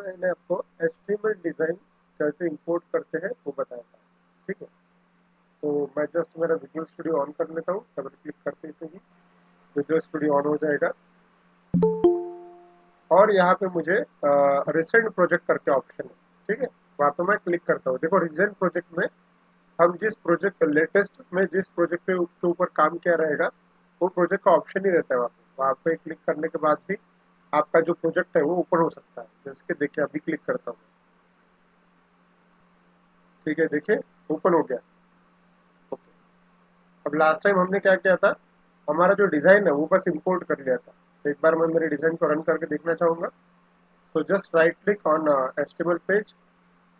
मैंने आपको HTML design कैसे इंपोर्ट करते हैं वो बताया था। ठीक है, तो मैं जस्ट मेरा विजुअल स्टूडियो ऑन कर लेता हूँ। डबल क्लिक करते ही विजुअल स्टूडियो ऑन हो जाएगा और यहाँ पे मुझे रिसेंट प्रोजेक्ट करके ऑप्शन है। ठीक है, वहाँ पे मैं क्लिक करता हूँ। देखो रिसेंट प्रोजेक्ट में हम जिस प्रोजेक्ट लेटेस्ट में जिस प्रोजेक्ट के ऊपर काम किया रहेगा वो प्रोजेक्ट का ऑप्शन ही रहता है। वहाँ पे क्लिक करने के बाद भी आपका जो प्रोजेक्ट है वो ओपन हो सकता है। जैसे कि देखिए अभी क्लिक करता हूँ। ठीक है, देखिए ओपन हो गया। ओके, अब लास्ट टाइम हमने क्या किया था, हमारा जो डिज़ाइन है वो बस इंपोर्ट कर लिया था। तो एक बार मैं मेरे डिज़ाइन को रन करके देखना चाहूँगा। तो just right click on HTML page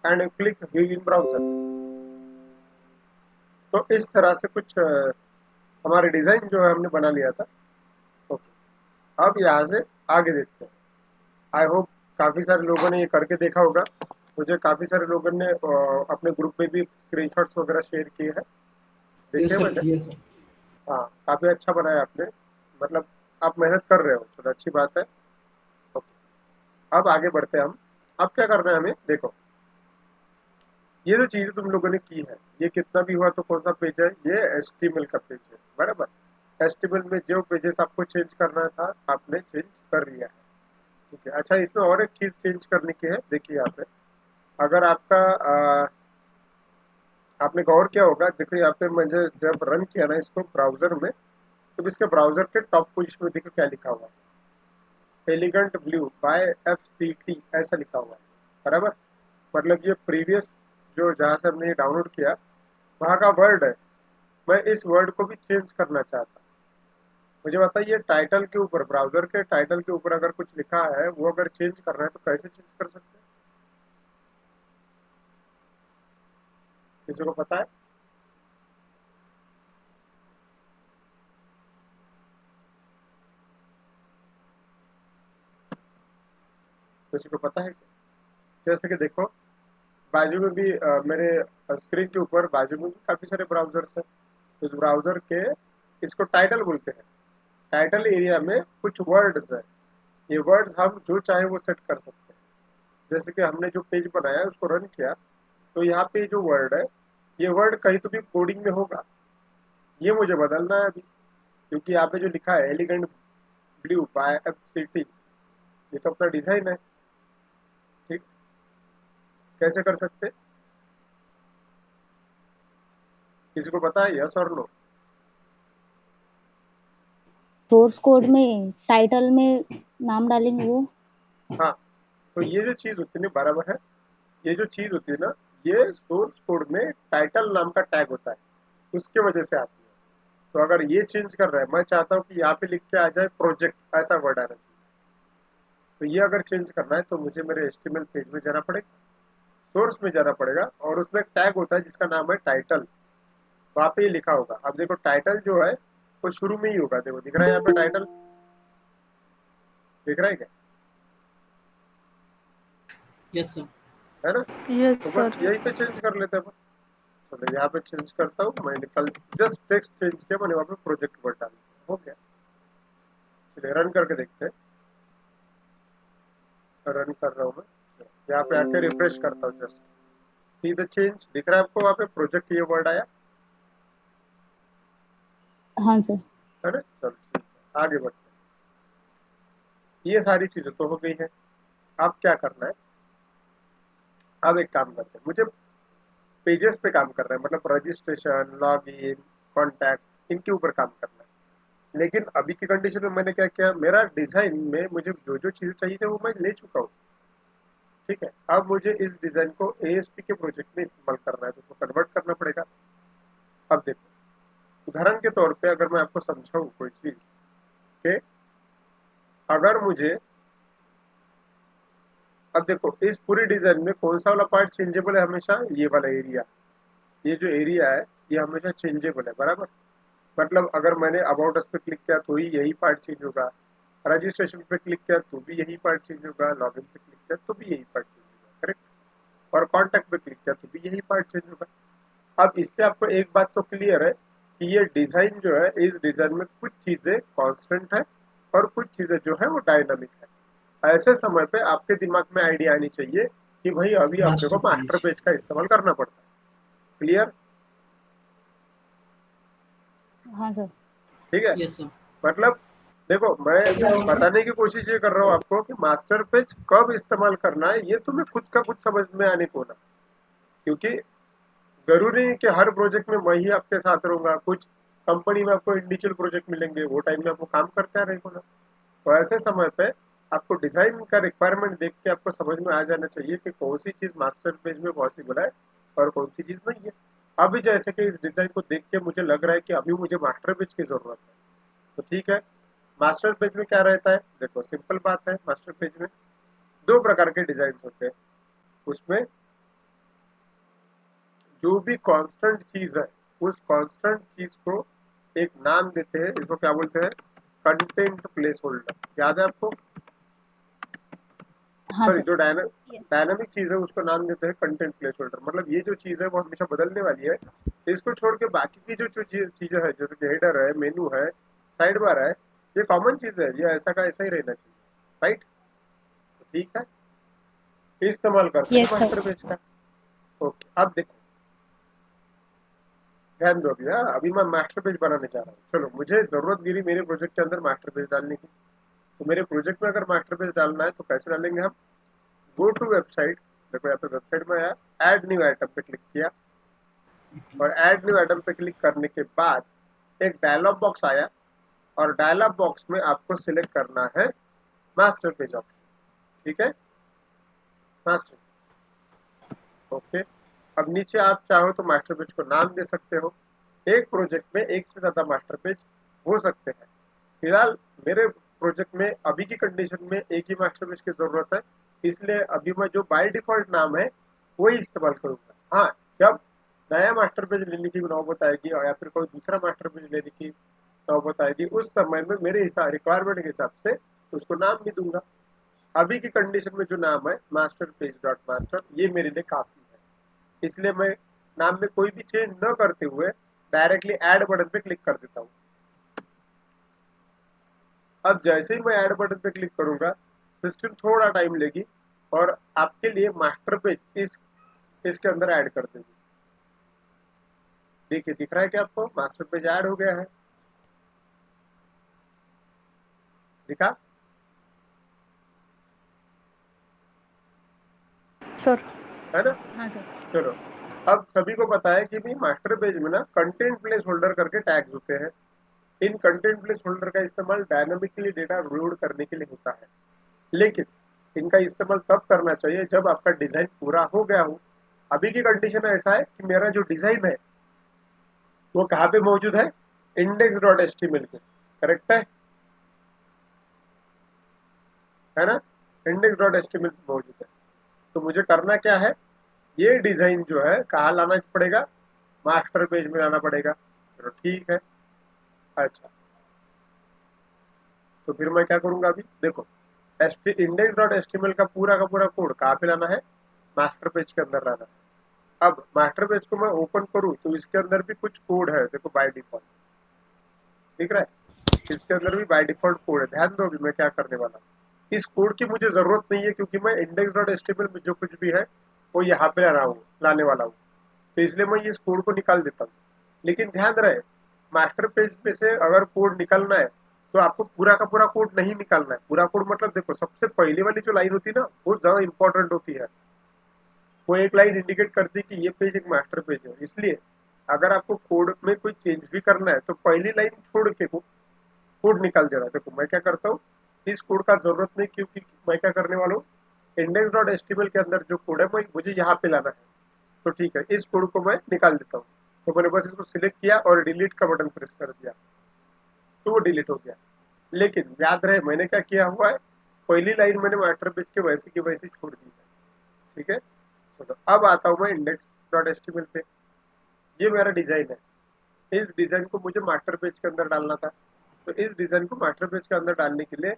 and click view in browser. तो इस तरह से कुछ हमारे डिज़ाइन जो है हमने बना लिया था। ओके, अब यहाँ से आगे देखते हैं। आई होप काफ़ी सारे लोगों ने ये करके देखा होगा। मुझे काफ़ी सारे लोगों ने अपने ग्रुप में भी स्क्रीनशॉट्स वगैरह शेयर किए हैं, देखे यस सर, मैंने। किया सर। हाँ, काफ़ी अच्छा बनाया आपने। मतलब आप मेहनत कर रहे हो, चलो अच्छी बात है। ओके, अब आगे बढ़ते हैं हम। अब क्या करना है हमें, देखो ये जो चीज़ें तुम लोगों ने की है, ये कितना भी हुआ तो कौन सा पेज है, ये HTML का पेज है बराबर। HTML में जो पेजेस आपको चेंज करना था आपने चेंज कर लिया है। ठीक है, अच्छा इसमें और एक चीज़ चेंज करने की है। देखिए यहाँ पे अगर आपका आपने गौर किया होगा, देखो यहाँ पे मुझे जब रन किया ना इसको ब्राउजर में, तो इसके ब्राउजर के टॉप पोजीशन में देखो क्या लिखा हुआ है, एलिगेंट ब्लू बाय FCT ऐसा लिखा हुआ है बराबर। मतलब ये प्रीवियस जो जहाँ से हमने ये डाउनलोड किया वहाँ का वर्ड है। मैं इस वर्ड को भी चेंज करना चाहता हूँ। मुझे बताइए टाइटल के ऊपर, ब्राउजर के टाइटल के ऊपर अगर कुछ लिखा है वो अगर चेंज करना है तो कैसे चेंज कर सकते हैं, किसी को पता है? किसी को पता है क्या? जैसे कि देखो बाजू में भी मेरे स्क्रीन के ऊपर बाजू में भी काफी सारे ब्राउजर्स हैं। उस ब्राउजर के इसको टाइटल बोलते हैं। टाइटल एरिया में कुछ वर्ड्स है। ये वर्ड्स हम जो चाहे वो सेट कर सकते हैं। जैसे कि हमने जो पेज बनाया है उसको रन किया, तो यहाँ पे जो वर्ड है ये वर्ड कहीं तो भी कोडिंग में होगा। ये मुझे बदलना है अभी, क्योंकि यहाँ पे जो लिखा है एलिगेंट ब्लू बाय FCT, ये तो अपना डिजाइन है। ठीक, कैसे कर सकते, किसी को पता है, यस और नो? सोर्स कोड में टाइटल में नाम डालेंगे वो। हाँ, तो ये जो चीज होती है ना बराबर है, ये जो चीज होती है ना, ये सोर्स कोड में टाइटल नाम का टैग होता है, उसके वजह से आती है। तो अगर ये चेंज कर रहा है, मैं चाहता हूँ कि यहाँ पे लिख के आ जाए प्रोजेक्ट, ऐसा वर्ड आना चाहिए। तो ये अगर चेंज करना है तो मुझे मेरे HTML पेज में जाना पड़ेगा, सोर्स में जाना पड़ेगा, और उसमें एक टैग होता है जिसका नाम है टाइटल। वहाँ पे ये लिखा होगा। अब देखो टाइटल जो है वो शुरू में ही होगा। देखो दिख रहा है यहाँ पे टाइटल, दिख रहा है क्या? Yes sir. है ना? यस तो बस सर। यहीं पे चेंज कर लेते हैं अपन। तो मैं यहाँ पे चेंज करता हूँ, मैंने कल जस्ट टेक्स्ट चेंज किया, मैंने वहाँ पे प्रोजेक्ट वर्ड डाल दिया, हो गया। चलिए रन करके देखते हैं। रन कर रहा हूँ मैं, यहाँ पे आके रिफ्रेश करता हूँ जस्ट। सी द चेंज, दिख रहा है आपको वहाँ पे प्रोजेक्ट ये वर्ड आया, हाँ सर। है ना? चलो ठीक है, आगे बढ़ते हैं। ये सारी चीजें तो हो गई है। अब क्या करना है, अब एक काम करते हैं, मुझे पेजेस पे काम करना है, मतलब रजिस्ट्रेशन, लॉग इन, कॉन्टैक्ट, इनके ऊपर काम करना है। लेकिन अभी की कंडीशन में मैंने क्या किया, मेरा डिजाइन में मुझे जो जो चीजें चाहिए थे वो मैं ले चुका हूँ। ठीक है, अब मुझे इस डिजाइन को ASP के प्रोजेक्ट में इस्तेमाल करना है, तो उसको कन्वर्ट करना पड़ेगा। अब देखो उदाहरण के तौर पे अगर मैं आपको समझाऊं कोई चीज, कि अगर मुझे, अब देखो इस पूरी डिजाइन में कौन सा वाला पार्ट चेंजेबल है हमेशा, ये वाला एरिया। ये जो एरिया है ये हमेशा चेंजेबल है बराबर। मतलब अगर मैंने अबाउट अस पे क्लिक किया तो ही यही पार्ट चेंज होगा, रजिस्ट्रेशन पे क्लिक किया तो भी यही पार्ट चेंज होगा, लॉगिन पे क्लिक किया तो भी यही पार्ट चेंज होगा, करेक्ट? और कॉन्टैक्ट पे क्लिक किया तो भी यही पार्ट चेंज होगा। अब इससे आपको एक बात तो क्लियर है कि ये डिजाइन जो है, इस डिजाइन में कुछ चीजें कांस्टेंट है और कुछ चीजें जो है वो डायनामिक है। ऐसे समय पे आपके दिमाग में आइडिया आनी चाहिए कि भाई अभी अपने को मास्टर मास्टर पेज। पेज का इस्तेमाल करना पड़ता है। क्लियर? हाँ सर। ठीक है। Yes sir. मतलब देखो, मैं बताने की कोशिश ये कर रहा हूँ आपको कि मास्टर पेज कब इस्तेमाल करना है, ये तुम्हें खुद का खुद समझ में आने को ना। क्योंकि जरूरी नहीं कि हर प्रोजेक्ट में मैं ही आपके साथ रहूंगा। कुछ कंपनी में आपको इंडिविजुअल प्रोजेक्ट मिलेंगे, वो टाइम में आपको काम करते रहेगा ना। तो ऐसे समय पे आपको डिजाइन का रिक्वायरमेंट देख के आपको समझ में आ जाना चाहिए कि कौन सी चीज मास्टर पेज में पॉसिबल है और कौन सी चीज नहीं है। अभी जैसे कि इस डिजाइन को देख के मुझे लग रहा है कि अभी मुझे मास्टर पेज की जरूरत है, तो ठीक है। मास्टर पेज में क्या रहता है, देखो सिंपल बात है। मास्टर पेज में दो प्रकार के डिजाइन होते हैं। उसमें जो भी कांस्टेंट चीज है, उस कांस्टेंट चीज को एक नाम देते हैं। इसको क्या बोलते हैं? Content place holder. याद है आपको? हाँ सॉरी, सर। जो डायनामिक चीज है उसको नाम देते हैं कंटेंट प्लेस होल्डर। मतलब ये जो चीज है वो हमेशा बदलने वाली है। इसको छोड़ के बाकी की जो चीजें है, जैसे कि हेडर है, मेनू है, साइड बार है, ये कॉमन चीज है, ये ऐसा का ऐसा ही रहना चाहिए। राइट? तो ठीक है, इस्तेमाल करते हैं यस सर। मास्टर पेज का। ओके, अब देखो, ध्यान दो। अभी हाँ, अभी मैं मास्टर पेज बनाने जा रहा हूँ। चलो, मुझे जरूरत गिरी मेरे प्रोजेक्ट के अंदर मास्टर पेज डालने की। तो मेरे प्रोजेक्ट में अगर मास्टर पेज डालना है तो कैसे डालेंगे हम? Go to website. देखो यहाँ पे वेबसाइट में आया, ऐड न्यू आइटम पे क्लिक किया, और ऐड न्यू आइटम पे क्लिक करने के बाद एक डायलॉग बॉक्स आया, और डायलॉग बॉक्स में आपको सिलेक्ट करना है मास्टर पेज ऑप्शन। ठीक है, मास्टर। ओके। अब नीचे आप चाहो तो मास्टर पेज को नाम दे सकते हो। एक प्रोजेक्ट में एक से ज्यादा मास्टर पेज हो सकते हैं। फिलहाल मेरे प्रोजेक्ट में अभी की कंडीशन में एक ही मास्टर पेज की जरूरत है, इसलिए अभी मैं जो बाय डिफॉल्ट नाम है वही इस्तेमाल करूंगा। हाँ, जब नया मास्टर पेज लेने की नौबत आएगी और या फिर कोई दूसरा मास्टर पेज लेने की नौबत आएगी, उस समय में मेरे हिसाब रिक्वायरमेंट के हिसाब से उसको नाम भी दूंगा। अभी की कंडीशन में जो नाम है मास्टर पेज डॉट मास्टर, ये मेरे लिए काफी है। इसलिए मैं नाम में कोई भी चेंज न करते हुए डायरेक्टली ऐड बटन पे क्लिक कर देता हूँ। अब जैसे ही मैं ऐड बटन पे क्लिक करूंगा, सिस्टम थोड़ा टाइम लेगी और आपके लिए मास्टर पेज इसके अंदर ऐड कर देगी। देखिए, दिख रहा है कि आपको मास्टर पेज ऐड हो गया है? दिखा? सर। है ना? हाँ सर। चलो, अब सभी को पता है कि भी मास्टर पेज में ना कंटेंट प्लेस होल्डर करके टैग्स होते हैं। इन कंटेंट प्लेस होल्डर का इस्तेमाल डायनामिकली डेटा लोड करने के लिए होता है, लेकिन इनका इस्तेमाल तब करना चाहिए जब आपका डिजाइन पूरा हो गया हो। अभी की कंडीशन ऐसा है कि मेरा जो डिजाइन है वो कहाँ पे मौजूद है? Index dot H T M L पे। करेक्ट है ना? Index dot H T M L पे मौजूद है। तो मुझे करना क्या है, ये डिजाइन जो है कहाँ लाना पड़ेगा? मास्टर पेज में लाना पड़ेगा। चलो ठीक है। अच्छा, तो फिर मैं क्या करूंगा? अभी देखो, index dot H T M L का पूरा कोड कहाँ पे लाना है? मास्टर पेज के अंदर लाना है। अब मास्टर पेज को मैं ओपन करूं तो इसके अंदर भी कुछ कोड है, देखो बाय डिफॉल्ट दिख रहा है। इसके अंदर भी बाय डिफॉल्ट कोड है। ध्यान दो, अभी मैं क्या करने वाला हूँ। इस कोड की मुझे जरूरत नहीं है, क्योंकि मैं इंडेक्स डॉट एचटीएमएल में जो कुछ भी है वो यहाँ पे लाने वाला हूँ। तो इसलिए मैं इस कोड को निकाल देता हूँ। लेकिन ध्यान रहे, मास्टर पेज में से अगर कोड निकालना है तो आपको पूरा का पूरा कोड नहीं निकालना है। पूरा कोड मतलब देखो, सबसे पहली वाली जो लाइन होती है ना, वो ज्यादा इंपॉर्टेंट होती है। वो एक लाइन इंडिकेट करती है कि ये पेज एक मास्टर पेज है। इसलिए अगर आपको कोड में कोई चेंज भी करना है तो पहली लाइन छोड़ के कोड निकाल दे रहा है। देखो मैं क्या करता हूँ, इस कोड का जरूरत नहीं, क्योंकि मैं क्या करने वाला हूँ, इंडेक्स डॉट एचटीएमएल के अंदर जो कोड है वो मुझे यहाँ पे लाना है। तो ठीक है, इस कोड को मैं निकाल देता हूँ। तो मैंने बस इसको सिलेक्ट किया और डिलीट का बटन प्रेस कर दिया, तो वो डिलीट हो गया। लेकिन याद रहे मैंने क्या किया हुआ है, पहली लाइन मैंने मास्टर पेज के वैसी की वैसी छोड़ दी है। ठीक है। चलो, अब आता हूँ मैं इंडेक्स डॉट एचटीएमएल पे। ये मेरा डिजाइन है। इस डिजाइन को मुझे मास्टर पेज के अंदर डालना था। तो इस डिजाइन को मास्टर पेज के अंदर डालने के लिए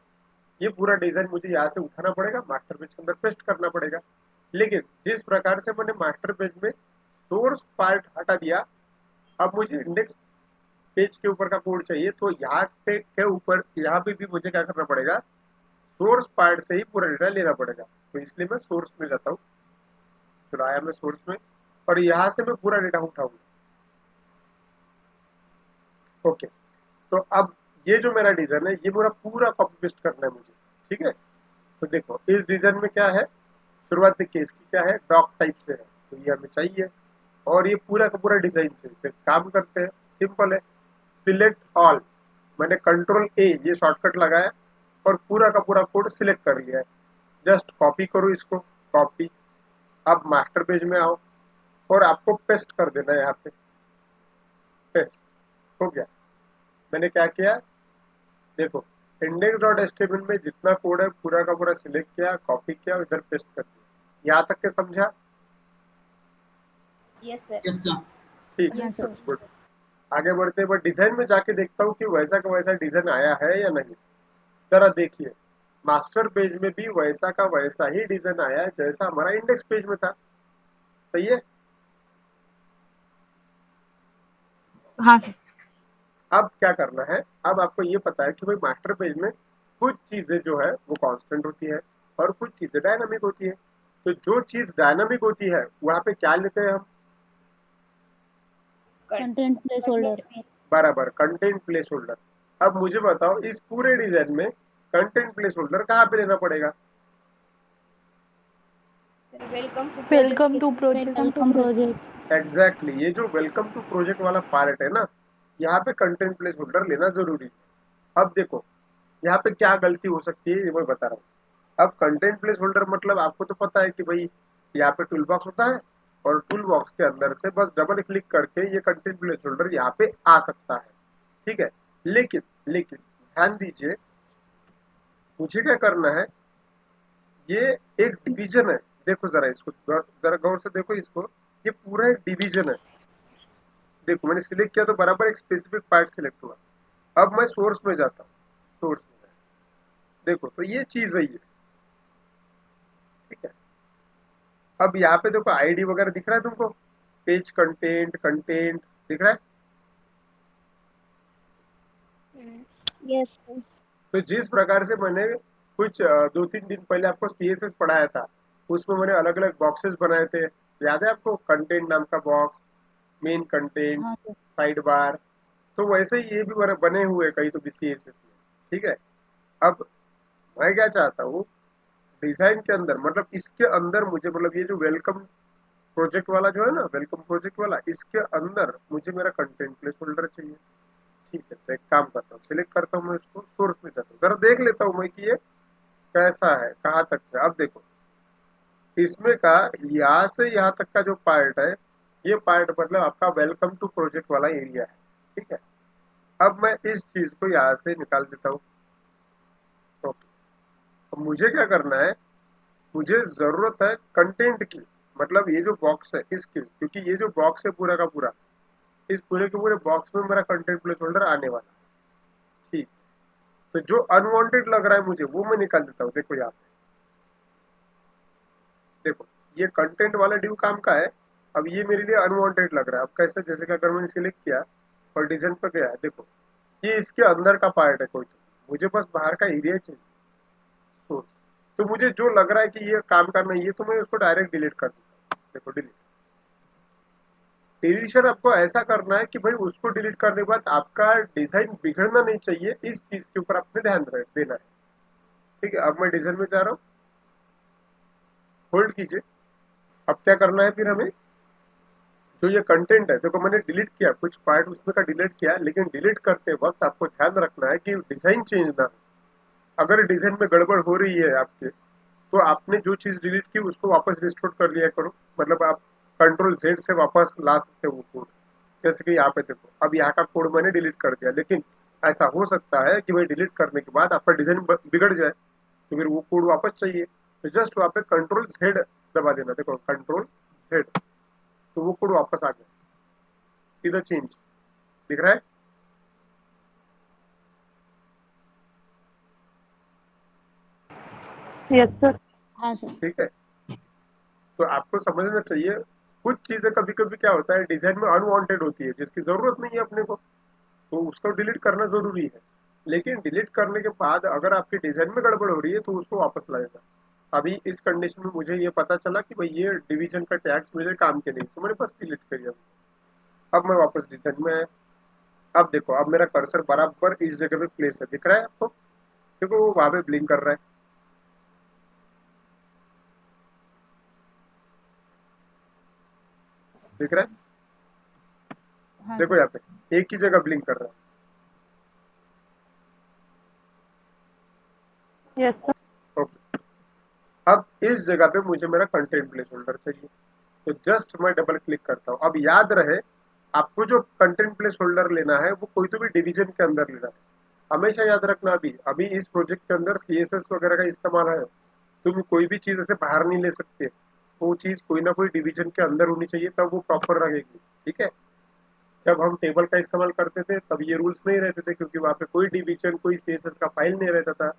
ये पूरा डिजाइन मुझे यहाँ से उठाना पड़ेगा, मास्टर पेज के अंदर पेस्ट करना पड़ेगा। लेकिन जिस प्रकार से मैंने मास्टर पेज में सोर्स पार्ट हटा दिया, अब मुझे इंडेक्स पेज के ऊपर का कोड चाहिए। तो यहाँ पे के ऊपर यहाँ पे भी मुझे क्या करना पड़ेगा, सोर्स पार्ट से ही पूरा डेटा लेना पड़ेगा। तो इसलिए मैं सोर्स में जाता हूँ, चलो आया मैं सोर्स में, और यहाँ से मैं पूरा डेटा उठाऊंगा। ओके, तो अब ये जो मेरा डिजाइन है ये मेरा पूरा कॉपी पेस्ट करना है मुझे, ठीक है। तो देखो इस डिजाइन में क्या है, शुरुआत देखिए इसकी क्या है, डॉक टाइप से है, तो ये हमें चाहिए। और ये पूरा का पूरा डिजाइन चाहिए, तो एक काम करते हैं, सिंपल है, सिलेक्ट ऑल, मैंने कंट्रोल ए ये शॉर्टकट लगाया और पूरा का पूरा कोड सिलेक्ट कर लिया है। जस्ट कॉपी करो इसको, कॉपी, अब मास्टर पेज में आओ और आपको पेस्ट कर देना है यहाँ पे, पेस्ट हो गया। मैंने क्या किया, देखो इंडेक्स डॉट एचटीएमएल में जितना कोड है पूरा का पूरा सिलेक्ट किया, कॉपी किया और इधर पेस्ट कर दिया। यहाँ तक के समझा? Yes sir. ठीक है, गुड। आगे बढ़ते हैं, डिजाइन में जाके देखता हूँ कि वैसा का वैसा डिजाइन आया है या नहीं। जरा देखिए, मास्टर पेज में भी वैसा का वैसा ही डिजाइन आया है जैसा हमारा इंडेक्स पेज में था, सही है। हाँ सर। अब क्या करना है, अब आपको ये पता है कि भाई मास्टर पेज में कुछ चीजें जो है वो कांस्टेंट होती है और कुछ चीजें डायनामिक होती है। तो जो चीज डायनामिक होती है वहां पे क्या लेते हैं हम, कंटेंट प्लेस होल्डर। बराबर, कंटेंट प्लेस होल्डर। अब मुझे बताओ इस पूरे डिजाइन में कंटेंट प्लेस होल्डर कहाँ पे लेना पड़ेगा? Welcome to project. Welcome project. Exactly, ये जो वेलकम टू प्रोजेक्ट वाला पार्ट है ना, यहाँ पे कंटेंट प्लेस होल्डर लेना जरूरी है। अब देखो यहाँ पे क्या गलती हो सकती है ये मैं बता रहा हूँ। अब कंटेंट प्लेस होल्डर मतलब आपको तो पता है कि भाई यहाँ पे टूल बॉक्स होता है और टूल बॉक्स के अंदर से बस डबल क्लिक करके ये कंटेंट प्लेस होल्डर यहाँ पे आ सकता है, ठीक है। लेकिन लेकिन ध्यान दीजिए, मुझे क्या करना है, ये एक डिवीजन है। देखो जरा इसको जरा गौर से देखो इसको, ये पूरा एक डिवीजन है। देखो मैंने सिलेक्ट किया तो बराबर एक स्पेसिफिक पार्ट सिलेक्ट हुआ। अब मैं सोर्स में जाता हूँ, सोर्स में देखो तो ये चीज है ये, ठीक है। अब यहाँ पे देखो आईडी वगैरह दिख रहा है तुमको, पेज कंटेंट कंटेंट दिख रहा है। यस। तो जिस प्रकार से मैंने कुछ 2-3 दिन पहले आपको सीएसएस पढ़ाया था, उसमें मैंने अलग अलग बॉक्सेस बनाए थे, याद है आपको, कंटेंट नाम का बॉक्स, मेन कंटेंट, हाँ सर। Side bar. तो वैसे ही ये भी बने हुए कई तो भी सीएसएस में, ठीक है। अब मैं क्या चाहता हूँ, डिजाइन के अंदर मतलब इसके अंदर मुझे मतलब ये जो वेलकम प्रोजेक्ट वाला जो है ना, वेलकम प्रोजेक्ट वाला, इसके अंदर मुझे मेरा कंटेंट प्लेस होल्डर चाहिए, ठीक है। तो एक काम करता हूँ, सिलेक्ट करता हूँ मैं इसको, सोर्स में जाता हूँ, जरा देख लेता हूँ मैं कि ये कैसा है, कहाँ तक है। अब देखो इसमें का यहाँ से यहाँ तक का जो पार्ट है, ये पार्ट मतलब आपका वेलकम टू प्रोजेक्ट वाला एरिया है, ठीक है। अब मैं इस चीज को यहाँ से निकाल देता हूँ। ओके, अब मुझे क्या करना है, मुझे जरूरत है कंटेंट की, मतलब ये जो बॉक्स है इसकी, क्योंकि ये जो बॉक्स है पूरा का पूरा, इस पूरे के पूरे बॉक्स में मेरा कंटेंट प्लेस होल्डर आने वाला है, ठीक। तो जो अनवांटेड लग रहा है मुझे वो मैं निकाल देता हूँ। देखो यहाँ पे देखो, ये कंटेंट वाला ड्यू काम का है। अब ये मेरे लिए अनवांटेड लग रहा है। अब कैसे, जैसे कि अगर मैंने सिलेक्ट किया और डिजाइन पे गया, देखो ये इसके अंदर का पार्ट है कोई, तो मुझे बस बाहर का एरिया चाहिए, सोर्स। तो मुझे जो लग रहा है कि ये काम करना है, ये तो मैं उसको डायरेक्ट डिलीट कर दूंगा। देखो डिलीट, डिलीशन आपको ऐसा करना है कि भाई उसको डिलीट करने के बाद आपका डिजाइन बिगड़ना नहीं चाहिए, इस चीज के ऊपर आपने ध्यान देना है, ठीक है। अब मैं डिजाइन में जा रहा हूँ, होल्ड कीजिए। अब क्या करना है फिर हमें, जो ये कंटेंट है, देखो मैंने डिलीट किया कुछ पार्ट उसमें का डिलीट किया, लेकिन डिलीट करते वक्त आपको ध्यान रखना है कि डिजाइन चेंज ना हो। अगर डिजाइन में गड़बड़ हो रही है आपके, तो आपने जो चीज डिलीट की उसको वापस रिस्टोर कर लिया करो, मतलब आप कंट्रोल जेड से वापस ला सकते हो वो कोड। जैसे कि यहाँ पे देखो, अब यहाँ का कोड मैंने डिलीट कर दिया, लेकिन ऐसा हो सकता है कि भाई डिलीट करने के बाद आपका डिजाइन बिगड़ जाए, तो फिर वो कोड वापस चाहिए। तो जस्ट वहाँ पे कंट्रोल जेड दबा देना, देखो कंट्रोल जेड, तो वो कोड वापस आ गया, सीधा चेंज दिख रहा है। Yes sir. हाँ सर। ठीक है, तो आपको समझना चाहिए कुछ चीजें कभी कभी क्या होता है डिजाइन में अनवांटेड होती है जिसकी जरूरत नहीं है अपने को, तो उसको डिलीट करना जरूरी है। लेकिन डिलीट करने के बाद अगर आपकी डिजाइन में गड़बड़ हो रही है तो उसको वापस लाएगा। अभी इस कंडीशन में मुझे ये पता चला कि भाई ये डिवीजन का टैग्स मुझे काम के नहीं, तो मैंने बस डिलीट कर दिया। अब मैं वापस डिजाइन में आया। अब देखो, अब मेरा कर्सर बराबर इस जगह पे प्लेस है, दिख रहा है आपको? देखो वो वहां पे ब्लिंक कर रहा है, दिख रहा है? हाँ देखो सर। यहाँ पे एक ही जगह ब्लिंक कर रहा Yes, sir. है। ओके, अब इस जगह पे मुझे मेरा कंटेंट प्लेस होल्डर चाहिए, तो जस्ट मैं डबल क्लिक करता हूँ। अब याद रहे, आपको जो कंटेंट प्लेस होल्डर लेना है वो कोई तो भी डिवीजन के अंदर लेना है। हमेशा याद रखना, अभी अभी इस प्रोजेक्ट के अंदर सीएसएस वगैरह का इस्तेमाल है। तुम कोई भी चीज ऐसे बाहर नहीं ले सकते, वो चीज कोई ना कोई डिवीजन के अंदर होनी चाहिए, तब वो प्रॉपर रहेगी। ठीक है? जब हम टेबल का इस्तेमाल करते थे तब ये रूल्स नहीं रहते थे, क्योंकि वहां पे कोई डिवीजन कोई सीएसएस का फाइल नहीं रहता था।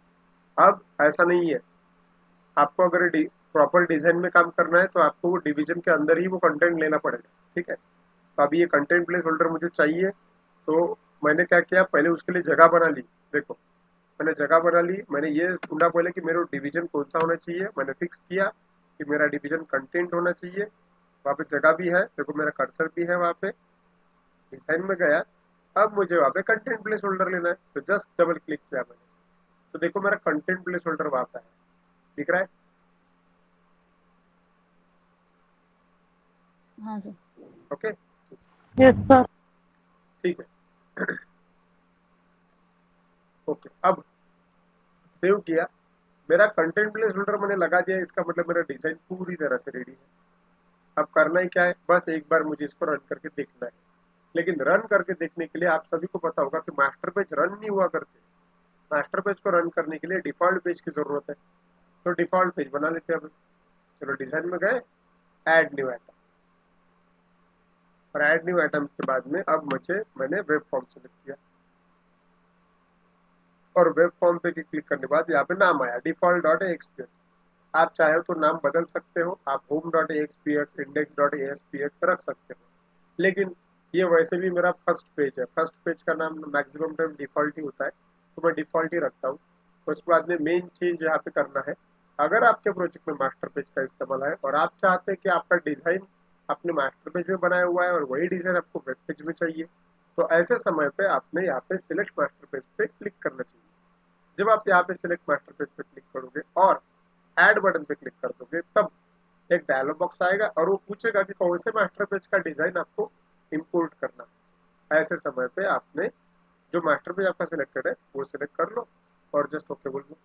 अब ऐसा नहीं है, आपको अगर प्रॉपर डिजाइन में काम करना है तो आपको वो डिवीजन के अंदर ही वो कंटेंट लेना पड़ेगा। ठीक है? तो अभी ये कंटेंट प्लेस होल्डर मुझे चाहिए, तो मैंने क्या किया, पहले उसके लिए जगह बना ली। देखो, मैंने जगह बना ली, मैंने ये ढूंढा पहले कि मेरा डिवीजन कौन सा होना चाहिए, मैंने फिक्स किया कि मेरा डिवीजन कंटेंट होना चाहिए। वहाँ पे जगह भी है, देखो मेरा कर्सर भी है वहाँ पे। डिजाइन में गया, अब मुझे वहाँ पे कंटेंट प्लेस होल्डर लेना है, तो जस्ट डबल क्लिक किया मैंने, तो देखो मेरा कंटेंट प्लेस होल्डर वहाँ पे है, दिख रहा है? हाँ सर। Okay, Yes, sir. ठीक है। ओके, अब सेव किया, मेरा कंटेंट प्लेस होल्डर मैंने लगा दिया, इसका मतलब मेरा डिजाइन पूरी तरह से रेडी है। अब करना ही क्या है, बस एक बार मुझे इसको रन करके देखना है। लेकिन रन करके देखने के लिए आप सभी को पता होगा कि मास्टर पेज रन नहीं हुआ करते। मास्टर पेज को रन करने के लिए डिफॉल्ट पेज की जरूरत है, तो डिफॉल्ट पेज बना लेते हैं। अब चलो डिजाइन में गए, ऐड न्यू आइटम, और ऐड न्यू आइटम के बाद में अब मैंने वेब फॉर्म सेलेक्ट किया, और वेब फॉर्म पे क्लिक करने के बाद यहाँ पे नाम आया डिफॉल्ट डॉट एक्सपीएक्स। आप चाहे तो नाम बदल सकते हो, आप home dot एक्सपीएक्स, index dot ASPX रख सकते हो, लेकिन ये वैसे भी मेरा फर्स्ट पेज है, फर्स्ट पेज का नाम मैक्सिमम टाइम डिफॉल्ट ही होता है, तो मैं डिफॉल्ट ही रखता हूँ। उसके बाद में मेन चेंज यहाँ पे करना है, अगर आपके प्रोजेक्ट में मास्टर पेज का इस्तेमाल है और आप चाहते हैं कि आपका डिजाइन आपने मास्टर पेज में बनाया हुआ है और वही डिजाइन आपको वेब पेज में चाहिए, तो ऐसे समय पे आपने यहाँ पे सिलेक्ट मास्टर पेज पे क्लिक करना चाहिए। जब आप यहाँ पे सिलेक्ट मास्टर पेज पे क्लिक करोगे और ऐड बटन पे क्लिक कर दोगे, तब एक डायलॉग बॉक्स आएगा और वो पूछेगा कि कौन से मास्टर पेज का डिजाइन आपको इंपोर्ट करना है। ऐसे समय पे आपने जो मास्टर पेज आपका सिलेक्टेड है वो सिलेक्ट कर लो और जस्ट ओके बोल दो,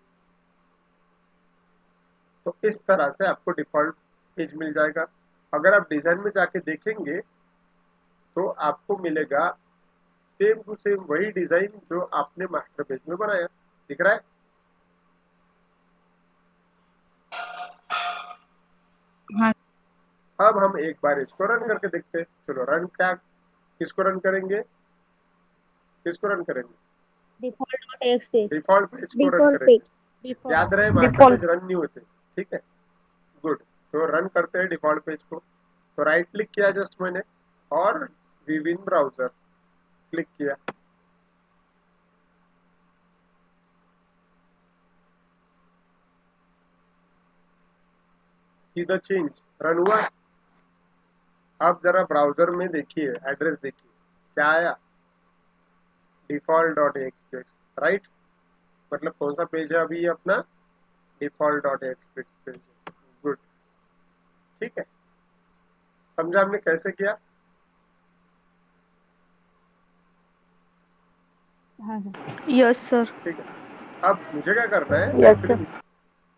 तो इस तरह से आपको डिफॉल्ट पेज मिल जाएगा। अगर आप डिजाइन में जाके देखेंगे तो आपको मिलेगा सेम टू सेम वही डिजाइन जो आपने मास्टर पेज में बनाया, दिख रहा है? हाँ। अब हम एक बार इसको रन करके देखते हैं। चलो रन, क्या किसको रन करेंगे, किसको रन करेंगे? Default dot XP. Default page को रन Default करेंगे। page. Default. याद रहे मास्टर Default. पेज रन नहीं होते। ठीक है, गुड। तो रन करते हैं डिफॉल्ट पेज को, तो राइट क्लिक किया जस्ट मैंने, और व्यू इन ब्राउजर क्लिक किया। सी द चेंज, रन हुआ। अब जरा ब्राउजर में देखिए, एड्रेस देखिए क्या आया, डिफॉल्ट डॉट एक्सप्रेस, राइट? मतलब कौन सा पेज है अभी अपना, default dot express page. Good, ठीक है। समझा हमने कैसे किया? हाँ सर। Yes, sir. ठीक है, अब मुझे क्या करना है, Yes, sir. एक्चुअली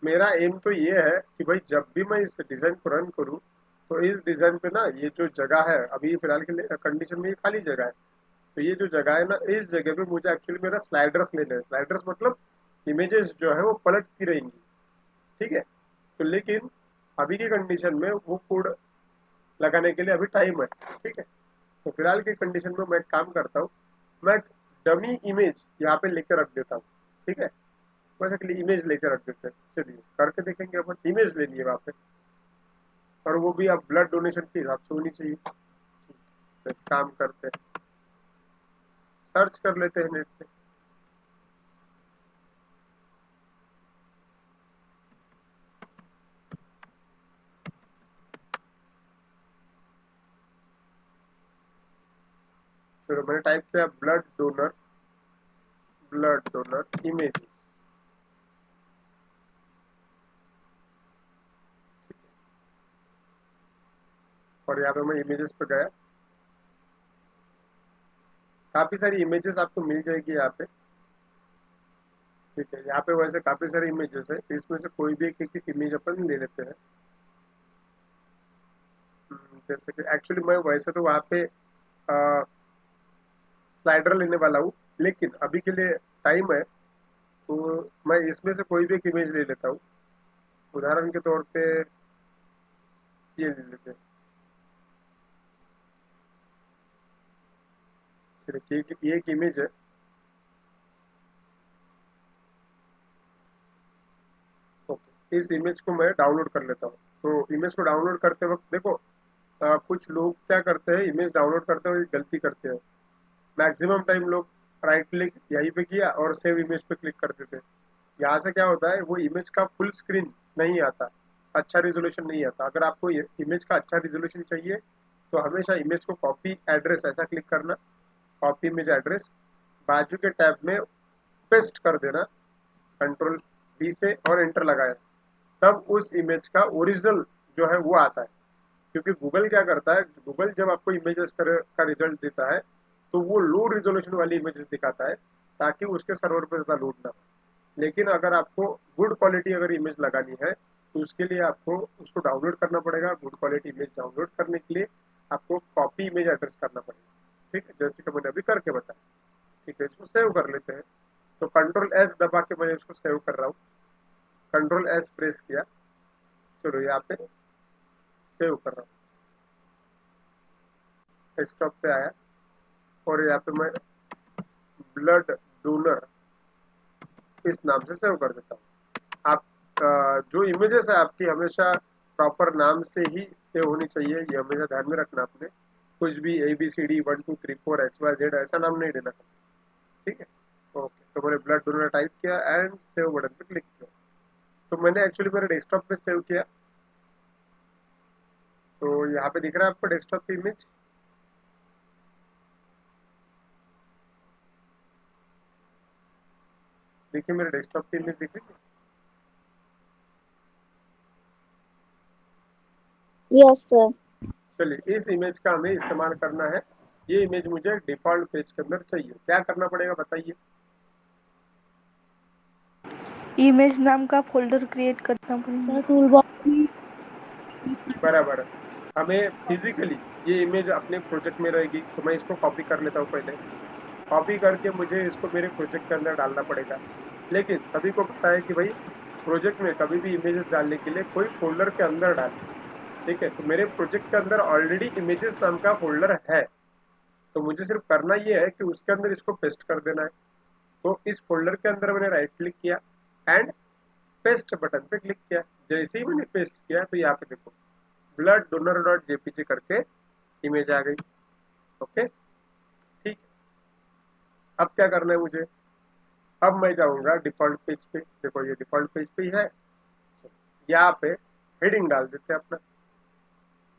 मेरा एम तो ये है कि भाई जब भी मैं इस डिजाइन को रन करूं तो इस डिजाइन पे ना ये जो जगह है अभी फिलहाल के लिए कंडीशन में ये खाली जगह है, तो ये जो जगह है ना, इस जगह पे मुझे एक्चुअली मेरा स्लाइडर्स लेना है। स्लाइडर्स मतलब इमेजेस जो है वो पलटती रहेंगी। ठीक है? तो लेकिन अभी की कंडीशन में वो कोड लगाने के लिए अभी टाइम है। ठीक है? तो फिलहाल की कंडीशन में मैं एक काम करता हूँ, मैं डमी इमेज यहाँ पे लेकर रख देता हूँ। ठीक है? वैसे के लिए इमेज लेकर रख देते हैं, चलिए करके देखेंगे। अपन इमेज ले लिए वहाँ पे, और वो भी अब ब्लड डोनेशन के हिसाब से होनी चाहिए। तो काम करते हैं, सर्च कर लेते हैं नेट पे, चलो मैंने टाइप किया ब्लड डोनर इमेज, और यहाँ पे मैं इमेजेस पे गया, काफी सारी इमेजेस आपको मिल जाएगी यहाँ पे। ठीक है, यहाँ पे वैसे काफी सारी इमेजेस है, इसमें से कोई भी एक इमेज अपन ले लेते हैं। जैसे कि एक्चुअली मैं वैसे तो वहाँ पे स्लाइडर लेने वाला हूँ, लेकिन अभी के लिए टाइम है तो मैं इसमें से कोई भी एक इमेज ले लेता हूँ। उदाहरण के तौर पे ये ले लेते हैं। चलिए ये एक इमेज है। ओके, इस इमेज को मैं डाउनलोड कर लेता हूँ। तो इमेज को डाउनलोड करते वक्त देखो, कुछ लोग क्या करते हैं, इमेज डाउनलोड करते हुए गलती करते हैं। मैक्सिमम टाइम लोग राइट क्लिक यहीं पे किया और सेव इमेज पे क्लिक कर देते हैं। यहाँ से क्या होता है, वो इमेज का फुल स्क्रीन नहीं आता, अच्छा रिजोल्यूशन नहीं आता। अगर आपको इमेज का अच्छा रिजोल्यूशन चाहिए तो हमेशा इमेज को कॉपी एड्रेस ऐसा क्लिक करना, कॉपी इमेज एड्रेस, बाजू के टैब में पेस्ट कर देना कंट्रोल बी से और एंटर लगाया, तब उस इमेज का ओरिजिनल जो है वो आता है। क्योंकि गूगल क्या करता है, गूगल जब आपको इमेजेस का रिजल्ट देता है तो वो लो रिजोल्यूशन वाली इमेजेस दिखाता है ताकि उसके सर्वर पर ज्यादा लोड ना हो। लेकिन अगर आपको गुड क्वालिटी अगर इमेज लगानी है तो उसके लिए आपको उसको डाउनलोड करना पड़ेगा। गुड क्वालिटी इमेज डाउनलोड करने के लिए आपको कॉपी इमेज एड्रेस करना पड़ेगा। ठीक है, जैसे कि मैंने अभी करके बताया। ठीक है, इसको सेव कर लेते हैं। तो कंट्रोल एस दबा के मैं इसको सेव कर रहा हूँ, कंट्रोल एस प्रेस किया, चलो यहाँ पे सेव कर रहा हूँ, डेस्कटॉप पे आया और यहाँ पे मैं ब्लड डोनर इस नाम से सेव कर देता हूँ। आप जो इमेजेस है आपकी हमेशा प्रॉपर नाम से ही सेव होनी चाहिए, ये हमेशा ध्यान में रखना आपने। कुछ भी ABCD 1 2 3 4 XYZ ऐसा नाम नहीं देना। ठीक है, ओके, तो मैंने ब्लड डोनर टाइप किया एंड सेव बटन पे क्लिक किया। तो मैंने एक्चुअली मेरे डेस्कटॉप पे सेव किया, तो यहाँ पे दिख रहा है आपको डेस्कटॉप की इमेज। देखिए मेरे डेस्कटॉप की इमेज दिख रही है। Yes sir. चलिए इस इमेज का हमें इस्तेमाल करना है। ये इमेज मुझे डिफॉल्ट पेज के अंदर चाहिए, क्या करना पड़ेगा बताइए। इमेज नाम का फोल्डर क्रिएट करना पड़ेगा। सर टूल बॉक्स में बराबर, हमें फिजिकली ये इमेज अपने प्रोजेक्ट में रहेगी, तो मैं इसको कॉपी कर लेता हूँ पहले। कॉपी करके मुझे इसको मेरे प्रोजेक्ट के अंदर डालना पड़ेगा। लेकिन सभी को पता है कि भाई प्रोजेक्ट में कभी भी इमेजेस डालने के लिए कोई फोल्डर के अंदर डाल। ठीक है, तो मेरे प्रोजेक्ट के अंदर ऑलरेडी इमेजेस नाम का फोल्डर है, तो मुझे सिर्फ करना ये है कि उसके अंदर इसको पेस्ट कर देना है। तो इस फोल्डर के अंदर मैंने राइट क्लिक किया एंड पेस्ट बटन पे क्लिक किया। जैसे ही मैंने पेस्ट किया तो यहाँ पे देखो ब्लड डोनर डॉट जेपीजी करके इमेज आ गई। ओके, ठीक, अब क्या करना है मुझे, अब मैं जाऊंगा डिफॉल्ट पेज पे। देखो ये डिफॉल्ट पेज पे ही है, यहाँ पे हेडिंग डाल देते हैं अपना,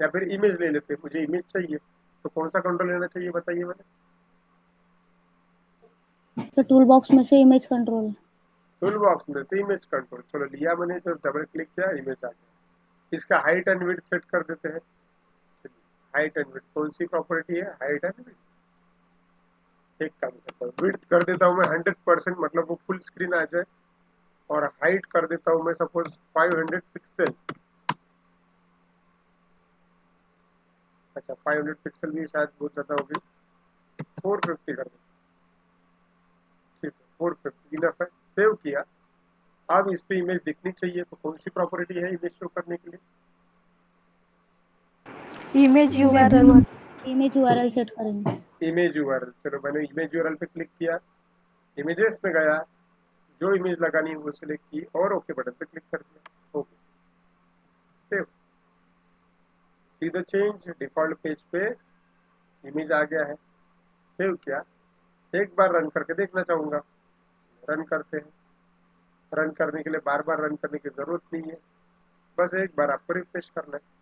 या फिर इमेज ले लेते हैं। मुझे इमेज चाहिए तो कौन सा कंट्रोल लेना चाहिए बताइए मैंने। तो टूल बॉक्स में से इमेज कंट्रोल। टूल बॉक्स में से इमेज कंट्रोल, चलो लिया मैंने, जस्ट डबल क्लिक किया, इमेज आ गया। इसका हाइट एंड विड्थ सेट कर देते हैं। हाइट एंड विड्थ कौन सी प्रॉपर्टी है, हाइट एंड विड्थ। एक काम करता हूँ, विड्थ कर देता हूँ मैं 100%, मतलब वो फुल स्क्रीन आ जाए। और हाइट कर देता हूँ मैं सपोज 500 पिक्सल। अच्छा 500 पिक्सल भी शायद बहुत ज्यादा होगी, 450 कर देता हूँ। ठीक है, 450 इनफ है, सेव किया। अब इस पे इमेज दिखनी चाहिए, तो कौन सी प्रॉपर्टी है इमेज शो करने के लिए, image URL. Image URL set करेंगे। Image URL. चलो मैंने इमेज यूआरएल पे क्लिक किया, इमेजेस में गया, जो इमेज लगानी है वो सिलेक्ट की और ओके बटन पे क्लिक कर दिया। Okay, save, see the change, default page पे इमेज आ गया है, सेव किया। एक बार रन करके देखना चाहूंगा, रन करते हैं। रन करने के लिए बार बार रन करने की जरूरत नहीं है, बस एक बार आपको रिफ्रेश करना है।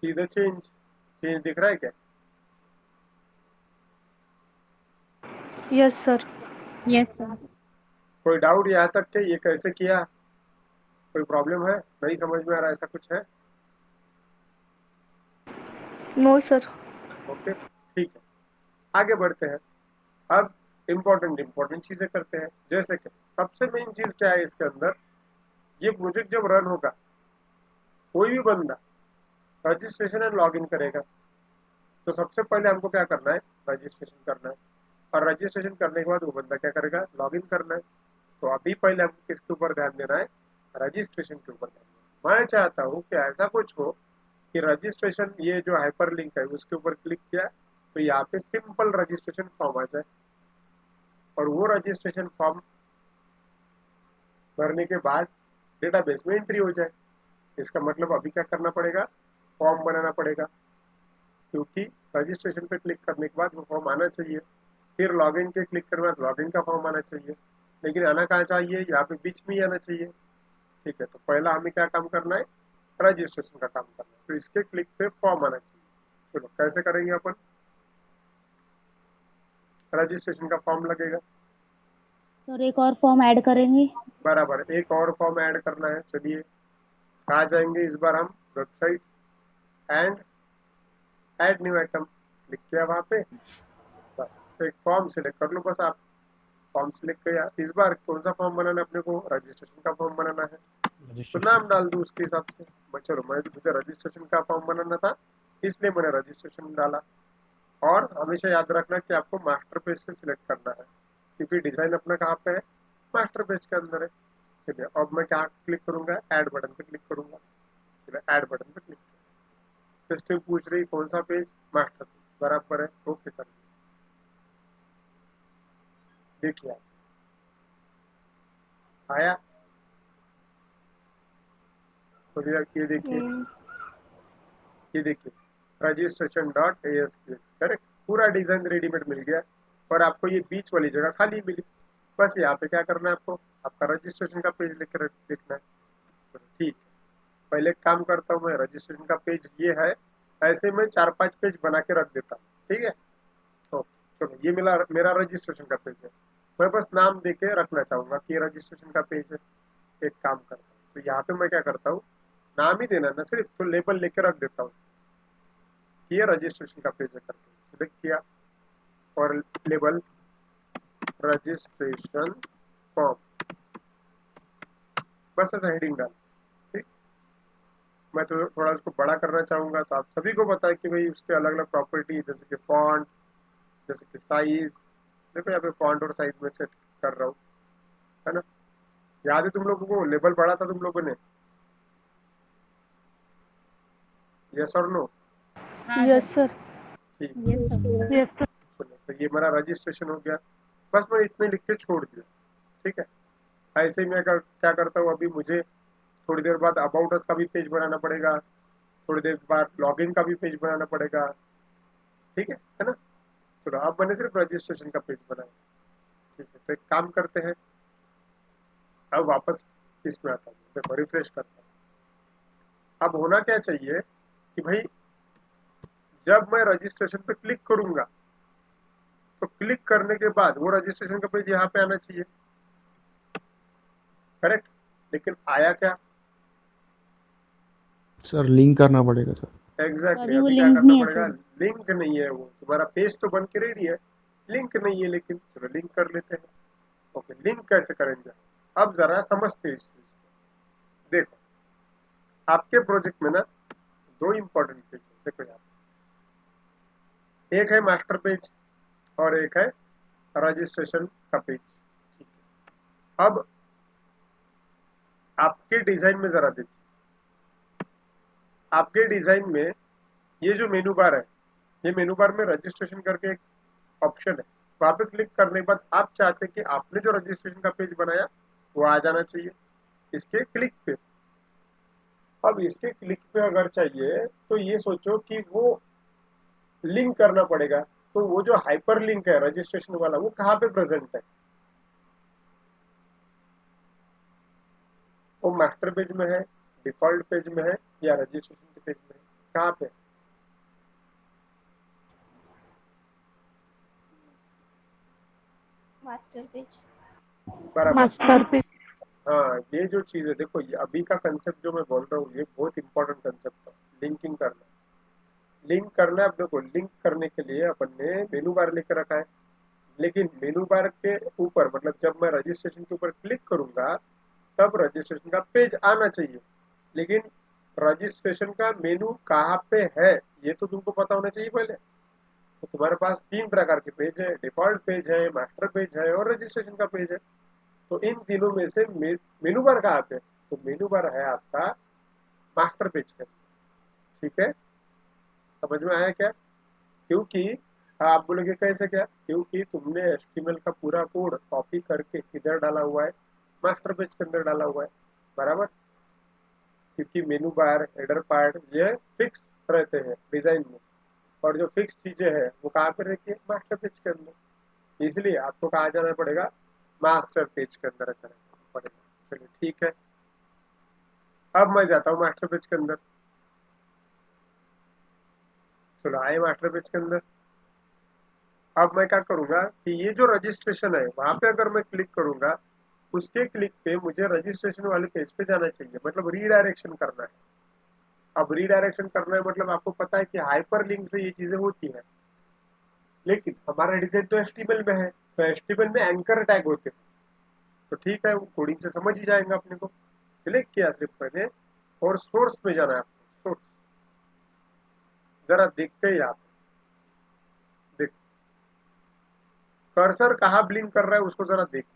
सी द चेंज दिख रहा है क्या? Yes sir. Yes, sir. कोई डाउट यहाँ तक कि ये कैसे किया? कोई प्रॉब्लम है? नहीं समझ में आ रहा, ऐसा कुछ है? No sir. ओके, ठीक है, आगे बढ़ते हैं। अब इम्पोर्टेंट चीजें करते हैं, जैसे कि सबसे मेन चीज क्या है इसके अंदर, ये प्रोजेक्ट जब रन होगा, कोई भी बंदा रजिस्ट्रेशन एंड लॉग इन करेगा, तो सबसे पहले हमको क्या करना है? रजिस्ट्रेशन करना है। और रजिस्ट्रेशन करने के बाद वो बंदा क्या करेगा? लॉग इन करना है। तो अभी पहले हमको किसके ऊपर ध्यान देना है? रजिस्ट्रेशन के ऊपर ध्यान देना है। मैं चाहता हूँ कि ऐसा कुछ हो कि रजिस्ट्रेशन, ये जो हाइपर लिंक है उसके ऊपर क्लिक किया तो यहाँ पे सिंपल रजिस्ट्रेशन फॉर्म आ जाए, और वो रजिस्ट्रेशन फॉर्म भरने के बाद डेटाबेस में एंट्री हो जाए। इसका मतलब अभी क्या करना पड़ेगा? फॉर्म बनाना पड़ेगा, क्योंकि रजिस्ट्रेशन पे क्लिक करने के बाद वो फॉर्म आना चाहिए। फिर लॉगिन के क्लिक करने के बाद लॉगिन का फॉर्म आना चाहिए, लेकिन आना कहाँ चाहिए? यहाँ पे बीच में ही आना चाहिए। ठीक है, तो पहला हमें क्या काम करना है? रजिस्ट्रेशन का काम करना है। तो इसके क्लिक पे फॉर्म आना चाहिए। चलो कैसे करेंगे अपन? रजिस्ट्रेशन का फॉर्म लगेगा, सर एक और फॉर्म ऐड करेंगे। बराबर, एक और फॉर्म ऐड करना है। चलिए कहाँ जाएंगे इस बार हम? Website and add new item, click किया वहां पे, बस एक फॉर्म सिलेक्ट कर लो। बस आप फॉर्म सिलेक्ट किया, इस बार कौन सा फॉर्म बनाना है अपने को? रजिस्ट्रेशन का फॉर्म बनाना है। तो नाम डाल दूं उसके हिसाब से। चलो, मुझे रजिस्ट्रेशन का फॉर्म बनाना था, इसलिए मैंने रजिस्ट्रेशन डाला। और हमेशा याद रखना कि आपको मास्टर पेज से सिलेक्ट करना है, क्योंकि डिजाइन अपना कहाँ पे है? मास्टर पेज के अंदर है। चलिए अब मैं क्या क्लिक करूंगा? ऐड बटन पे क्लिक करूंगा। चलिए ऐड बटन पे क्लिक, सिस्टम पूछ रही कौन सा पेज? मास्टर पेज, बराबर है, ओके कर दिया। देखिए आप, आया? तो ये देखिए, ये देखिए, रजिस्ट्रेशन डॉट ASPX, करेक्ट, पूरा डिजाइन रेडीमेड मिल गया। और आपको ये बीच वाली जगह खाली मिली। बस यहाँ पे क्या करना है आपको? आपका रजिस्ट्रेशन का पेज लिख लिखना है। चलो ठीक है, पहले एक काम करता हूँ मैं, रजिस्ट्रेशन का पेज ये है, ऐसे में 4-5 पेज बना के रख देता हूँ। ठीक है, तो चलो ये मेरा मेरा रजिस्ट्रेशन का पेज है। मैं बस नाम दे के रखना चाहूंगा कि ये रजिस्ट्रेशन का पेज है। एक काम करता हूँ, तो यहाँ पे मैं क्या करता हूँ, नाम ही देना ना सिर्फ, तो लेबल लेके रख देता हूँ, ये रजिस्ट्रेशन का पेज है करके सिलेक्ट किया, और लेबल रजिस्ट्रेशन फॉर्म, बस ऐसा हेडिंग डाल। ठीक, मैं तो थोड़ा उसको बड़ा करना चाहूंगा, तो आप सभी को पता है कि भाई उसके अलग अलग प्रॉपर्टी, जैसे कि फॉन्ट, जैसे कि साइज। देखो यहाँ पे फॉन्ट और साइज में सेट कर रहा हूँ, है ना? याद है तुम लोगों को लेबल पढ़ा था तुम लोगों ने? यस और नो? हाँ यस सर। सर। ठीक, Yes, sir. Yes sir. चलो तो ये मेरा रजिस्ट्रेशन हो गया। बस मैंने इतने लिख के छोड़ दिया। ठीक है, ऐसे ही मैं क्या करता हूँ, अभी मुझे थोड़ी देर बाद अबाउट अस का भी पेज बनाना पड़ेगा, थोड़ी देर बाद लॉगिन का भी पेज बनाना पड़ेगा। ठीक है ना? चलो अब मैंने सिर्फ रजिस्ट्रेशन का पेज बनाया। ठीक है, तो एक काम करते हैं, अब वापस इसमें आता हूँ, देखो रिफ्रेश करता हूँ। अब होना क्या चाहिए कि भाई जब मैं रजिस्ट्रेशन पे क्लिक करूंगा, तो क्लिक करने के बाद वो रजिस्ट्रेशन का पेज यहाँ पे आना चाहिए, करेक्ट? लेकिन आया क्या? सर लिंक करना पड़ेगा सर। एग्जैक्टली, अभी वो अभी क्या लिंक करना नहीं है पड़ेगा? सर। लिंक नहीं है, वो तुम्हारा पेज तो बन के रेडी है, लिंक नहीं है। लेकिन चलो लिंक कर लेते हैं। ओके, लिंक कैसे करेंगे? अब जरा समझते हैं इस चीज को। देखो, आपके प्रोजेक्ट में ना दो इंपॉर्टेंट पेज है, देखो यार, एक है मास्टर पेज और एक है रजिस्ट्रेशन का पेज। ठीक है, अब आपके डिजाइन में जरा देखिए, आपके डिजाइन में ये जो मेनू बार है, ये मेनू बार में रजिस्ट्रेशन करके एक ऑप्शन है, वहां पे क्लिक करने के बाद आप चाहते हैं कि आपने जो रजिस्ट्रेशन का पेज बनाया वो आ जाना चाहिए इसके क्लिक पे। अब इसके क्लिक पे अगर चाहिए, तो ये सोचो कि वो लिंक करना पड़ेगा। तो वो जो हाइपर लिंक है रजिस्ट्रेशन वाला, वो कहाँ पे प्रेजेंट है? वो मास्टर पेज में है, डिफॉल्ट पेज में है, या रजिस्ट्रेशन के पेज में है? कहाँ पे? Master page. बराबर। Master page. हाँ, ये जो चीज है देखो, ये अभी का कंसेप्ट जो मैं बोल रहा हूँ ये बहुत इंपॉर्टेंट कंसेप्ट है, लिंकिंग करना। लिंक करना है अपने को, लिंक करने के लिए अपन ने मेनू बार लेकर रखा है, लेकिन मेनू बार के ऊपर मतलब जब मैं रजिस्ट्रेशन के ऊपर क्लिक करूंगा तब रजिस्ट्रेशन का पेज आना चाहिए, लेकिन रजिस्ट्रेशन का मेनू कहाँ पे है ये तो तुमको पता होना चाहिए पहले। तो तुम्हारे पास 3 प्रकार के पेज है, डिफॉल्ट पेज है, मास्टर पेज है और रजिस्ट्रेशन का पेज है। तो इन तीनों में से मेनू बार कहाँ पे? तो मेनू बार है आपका मास्टर पेज पे। ठीक है, समझ में आया क्या? क्योंकि आप बोलोगे कैसे क्या, क्योंकि तुमने एचटीएमएल का पूरा कोड कॉपी करके किधर डाला हुआ है? मास्टर पेज के अंदर डाला हुआ है, बराबर। क्योंकि मेनू बार, हेडर पार्ट ये फिक्स रहते हैं डिजाइन में, और जो फिक्स चीजें हैं वो कहाँ पे रहती है? मास्टर पेज के अंदर। इसलिए आपको कहाँ जाना पड़ेगा? मास्टर पेज के अंदर जाना पड़ेगा। चलिए ठीक है, अब मैं जाता हूँ मास्टर पेज के अंदर। चलो आए मास्टर पेज के अंदर। अब मैं क्या करूंगा कि ये जो रजिस्ट्रेशन है वहां पे अगर मैं क्लिक करूंगा, उसके क्लिक पे मुझे रजिस्ट्रेशन वाले पेज पे जाना चाहिए, मतलब रीडायरेक्शन करना है। अब रीडायरेक्शन करना है मतलब आपको पता है कि हाइपर लिंक से ये चीजें होती है, लेकिन हमारा डिजाइन तो एचटीएमएल में है, तो एचटीएमएल में एंकर टैग होते हैं। तो ठीक है, वो कोडिंग से समझ ही जाएंगे अपने को। सिलेक्ट किया सिर्फ मैंने, और सोर्स में जाना है आपको। सोर्स जरा देखते ही आप देख, कर्सर कहाँ ब्लिंक कर रहा है उसको जरा देख।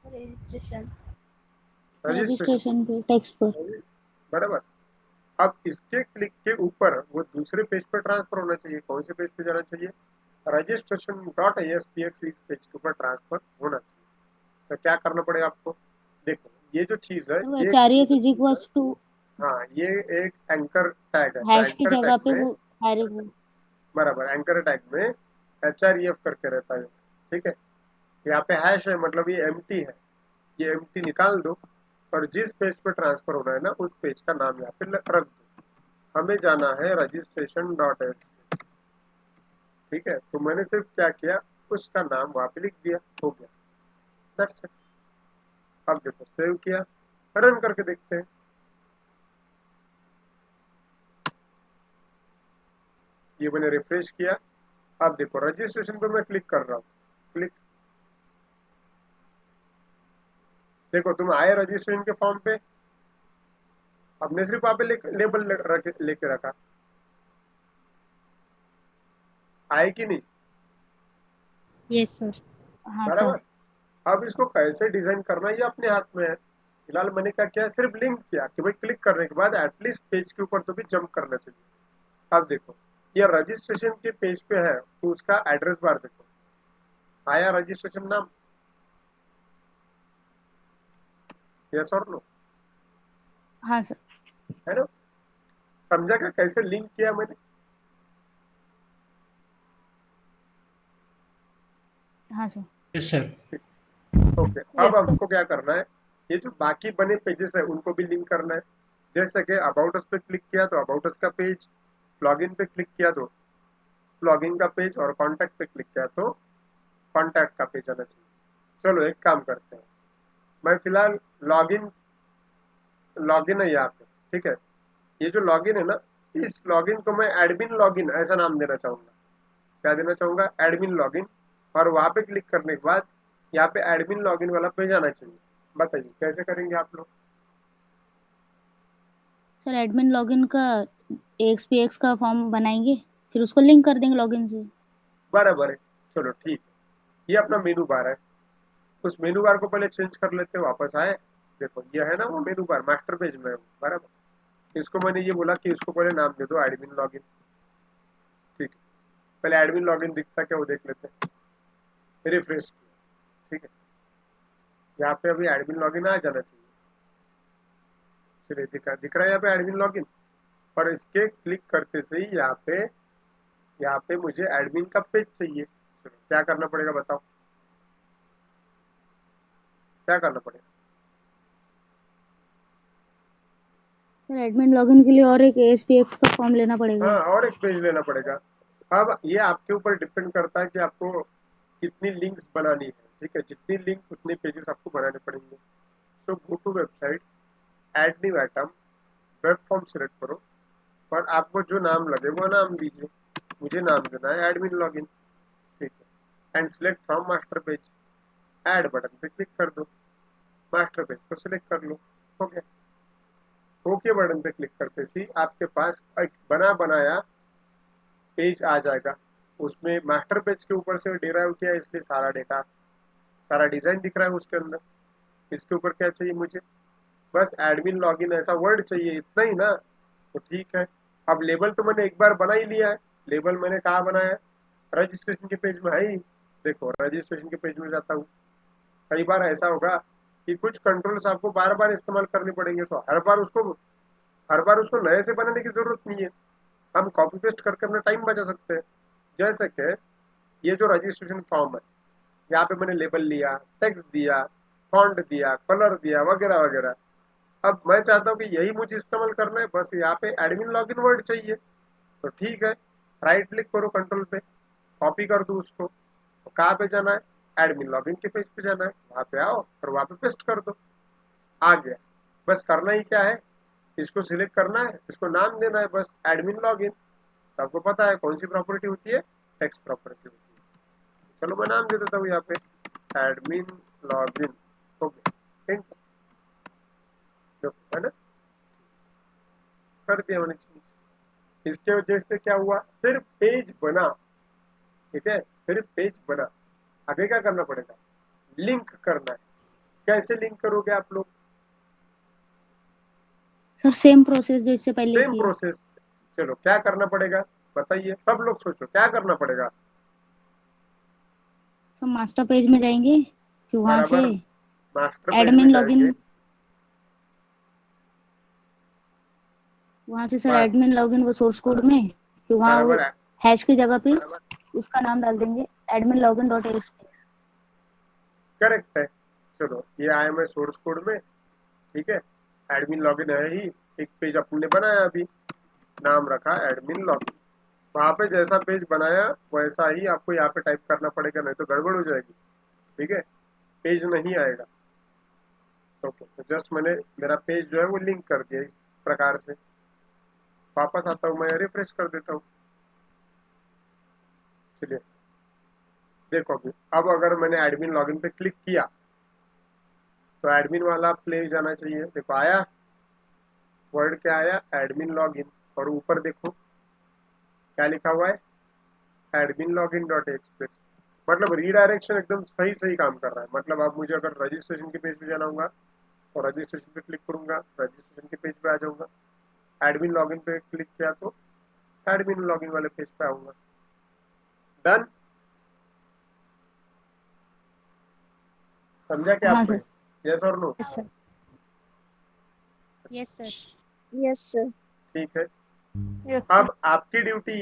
रजिस्ट्रेशन। रजिस्ट्रेशन रजिस्ट्रेशन पे टेक्स्ट पर। बराबर। अब इसके क्लिक के ऊपर वो दूसरे पेज पर ट्रांसफर होना चाहिए। कौन से पेज पे जाना चाहिए? रजिस्ट्रेशन डॉट ASPX इस पेज के ऊपर ट्रांसफर होना चाहिए। तो क्या करना पड़ेगा आपको? देखो ये जो चीज है तो ये, HREF इज इक्वल्स टू हाँ ये एक एंकर टैग है, तो हैश की एंकर जगह टैग पे में, वो वेरिएबल। बराबर, एंकर टैग में HREF करके रहता है। ठीक है, यहाँ पे हैश है मतलब ये एम्प्टी है, ये एम्प्टी निकाल दो, और जिस पेज पे ट्रांसफर होना है ना उस पेज का नाम यहाँ पे रख दो। हमें जाना है रजिस्ट्रेशन डॉट एच। ठीक है, तो मैंने सिर्फ क्या किया, उसका नाम वहां पे लिख दिया, हो गया, दैट्स इट। अब देखो सेव किया, रन करके देखते हैं। ये मैंने रिफ्रेश किया। अब देखो रजिस्ट्रेशन पे मैं क्लिक कर रहा हूँ, क्लिक, देखो तुम आए रजिस्ट्रेशन के फॉर्म पे, हमने सिर्फ वहां पे लेबल लेके रखा, आए कि नहीं? Yes sir. हाँ सर। बराबर। अब इसको कैसे डिजाइन करना ये अपने हाथ में है। फिलहाल मैंने क्या किया, सिर्फ लिंक किया कि भाई क्लिक करने के बाद एटलीस्ट पेज के ऊपर तो भी जंप करना चाहिए। अब देखो ये रजिस्ट्रेशन के पेज पे है, तो उसका एड्रेस बार देखो, आया रजिस्ट्रेशन नाम? यस और नो? हाँ सर। है ना? समझा क्या कैसे लिंक किया मैंने? हाँ सर। Yes sir. ओके, अब हमको क्या करना है, ये जो बाकी बने पेजेस है उनको भी लिंक करना है। जैसे कि अबाउट अस पे क्लिक किया तो अबाउट अस का पेज, लॉगिन पे क्लिक किया तो लॉगिन का पेज, और कॉन्टैक्ट पे क्लिक किया तो कॉन्टैक्ट का पेज आना चाहिए। चलो एक काम करते हैं, मैं फिलहाल लॉगिन, लॉगिन है यहाँ पे, ठीक है। ये जो लॉगिन है ना, इस लॉगिन को मैं एडमिन लॉगिन ऐसा नाम देना चाहूंगा। क्या देना चाहूंगा? Admin login. और वहां पे क्लिक करने के बाद यहाँ पे एडमिन लॉगिन वाला पेज आना चाहिए। बताइए कैसे करेंगे आप लोग? सर एडमिन लॉगिन का AXPX का फॉर्म बनाएंगे, फिर उसको लिंक कर देंगे लॉगिन से। बराबर है, चलो ठीक है। ये अपना मेनू बार है, उस मेनू बार को पहले चेंज कर लेते हैं, वापस आए। देखो ये है ना वो मेनू बार, मास्टर पेज में है वो, बराबर। इसको मैंने ये बोला कि इसको पहले नाम दे दो एडमिन लॉगिन। ठीक है, पहले एडमिन लॉगिन दिखता क्या वो देख लेते हैं। रिफ्रेश किया, ठीक है, यहाँ पे अभी एडमिन लॉगिन आ जाना चाहिए। चलिए दिख रहा है यहाँ पे एडमिन लॉगिन। और इसके क्लिक करते से ही यहाँ पे मुझे एडमिन का पेज चाहिए। चलो क्या करना पड़ेगा बताओ, क्या करना पड़ेगा? सर एडमिन लॉगिन के लिए और एक ASPX का फॉर्म लेना पड़ेगा। हाँ, और एक पेज लेना पड़ेगा। अब ये आपके ऊपर डिपेंड करता है कि आपको कितनी लिंक्स बनानी है। ठीक है, जितनी लिंक उतने पेजेस आपको बनाने पड़ेंगे। तो go to website, add new item, web form select करो और आपको जो नाम लगे वो नाम दीजिए। मुझे नाम देना है एडमिन लॉगिन। ठीक है, and select from master page, add button पे क्लिक कर दो, मास्टर पेज को सिलेक्ट कर लो। हो गया। ओके बटन पे क्लिक करते ही आपके पास एक बना बनाया पेज आ जाएगा। उसमें मास्टर पेज के ऊपर से डिराइव किया, इसलिए सारा डेटा, सारा डिजाइन दिख रहा है उसके अंदर। इसके ऊपर क्या चाहिए मुझे? बस एडमिन लॉगिन ऐसा वर्ड चाहिए, इतना ही ना। तो ठीक है। अब लेबल तो मैंने एक बार बना ही लिया है। लेबल मैंने कहाँ बनाया है? रजिस्ट्रेशन के पेज में है ही। देखो, रजिस्ट्रेशन के पेज में जाता हूँ। कई बार ऐसा होगा कि कुछ कंट्रोल्स आपको बार बार इस्तेमाल करने पड़ेंगे, तो हर बार उसको नए से बनाने की जरूरत नहीं है। हम कॉपी पेस्ट करके अपना टाइम बचा सकते हैं। जैसे कि ये जो रजिस्ट्रेशन फॉर्म है, यहाँ पे मैंने लेबल लिया, टेक्स्ट दिया, फॉन्ट दिया, कलर दिया, वगैरह वगैरह। अब मैं चाहता हूँ कि यही मुझे इस्तेमाल करना है, बस यहाँ पे एडमिन लॉगिन वर्ड चाहिए। तो ठीक है, राइट क्लिक करो कंट्रोल पे, कॉपी कर दो उसको। तो कहाँ पे जाना है? एडमिन लॉगिन के पेज पे जाना है। वहां पे आओ और वहां पे पेस्ट कर दो। आ गया। बस करना ही क्या है, इसको सिलेक्ट करना है, इसको नाम देना है, बस एडमिन लॉगिन। तो आपको पता है कौन सी प्रॉपर्टी होती है? टेक्स्ट प्रॉपर्टी होती है। चलो मैं नाम दे देता हूँ यहाँ पे एडमिन लॉगिन। ओके, है ना, कर दिया मैंने चेंज। इसके वजह से क्या हुआ? सिर्फ पेज बना। ठीक है, सिर्फ पेज बना। आगे क्या करना पड़ेगा? लिंक करना है। कैसे लिंक करोगे आप लोग? सर सेम प्रोसेस जो इससे पहले सेम की है। प्रोसेस। चलो, क्या करना पड़ेगा बताइए, सब लोग सोचो क्या करना पड़ेगा। सर मास्टर पेज में जाएंगे, फिर वहां से बराबर, मास्टर पेज में एडमिन जाएंगे। लॉगिन, वहां से सर बस, एडमिन लॉगिन वो सोर्स कोड में, फिर वहां वो बराबर है। हैश की जगह पे उसका नाम डाल देंगे admin login dot ASPX। Correct है। चलो, ये आया मैं सोर्स कोड में। ठीक है, एडमिन लॉगिन है ही। एक पेज अपने बनाया अभी, नाम रखा एडमिन लॉगिन। वहां पे जैसा पेज बनाया वैसा ही आपको यहाँ पे टाइप करना पड़ेगा, नहीं तो गड़बड़ हो जाएगी। ठीक है, पेज नहीं आएगा। ओके, तो जस्ट मैंने मेरा पेज जो है वो लिंक कर दिया इस प्रकार से। वापस आता हूँ, मैं रिफ्रेश कर देता हूँ। चलिए देखो, अभी अब अगर मैंने एडमिन लॉगिन पे क्लिक किया तो एडमिन वाला प्ले जाना चाहिए। देखो आया, वर्ड क्या आया? Admin login. और ऊपर देखो क्या लिखा हुआ है? Admin login dot express. मतलब रीडायरेक्शन एकदम सही सही काम कर रहा है। मतलब अब मुझे अगर रजिस्ट्रेशन के पेज पे जाना होगा तो रजिस्ट्रेशन पे क्लिक करूंगा, रजिस्ट्रेशन के पेज पे आ जाऊंगा। एडमिन लॉगिन पे क्लिक किया तो एडमिन लॉगिन वाले पेज पे आऊंगा। डन। समझा क्या हाँ आपने? सर। यस और no? Yes sir. Yes sir. Yes sir. ठीक है। Yes sir. अब आपकी ड्यूटी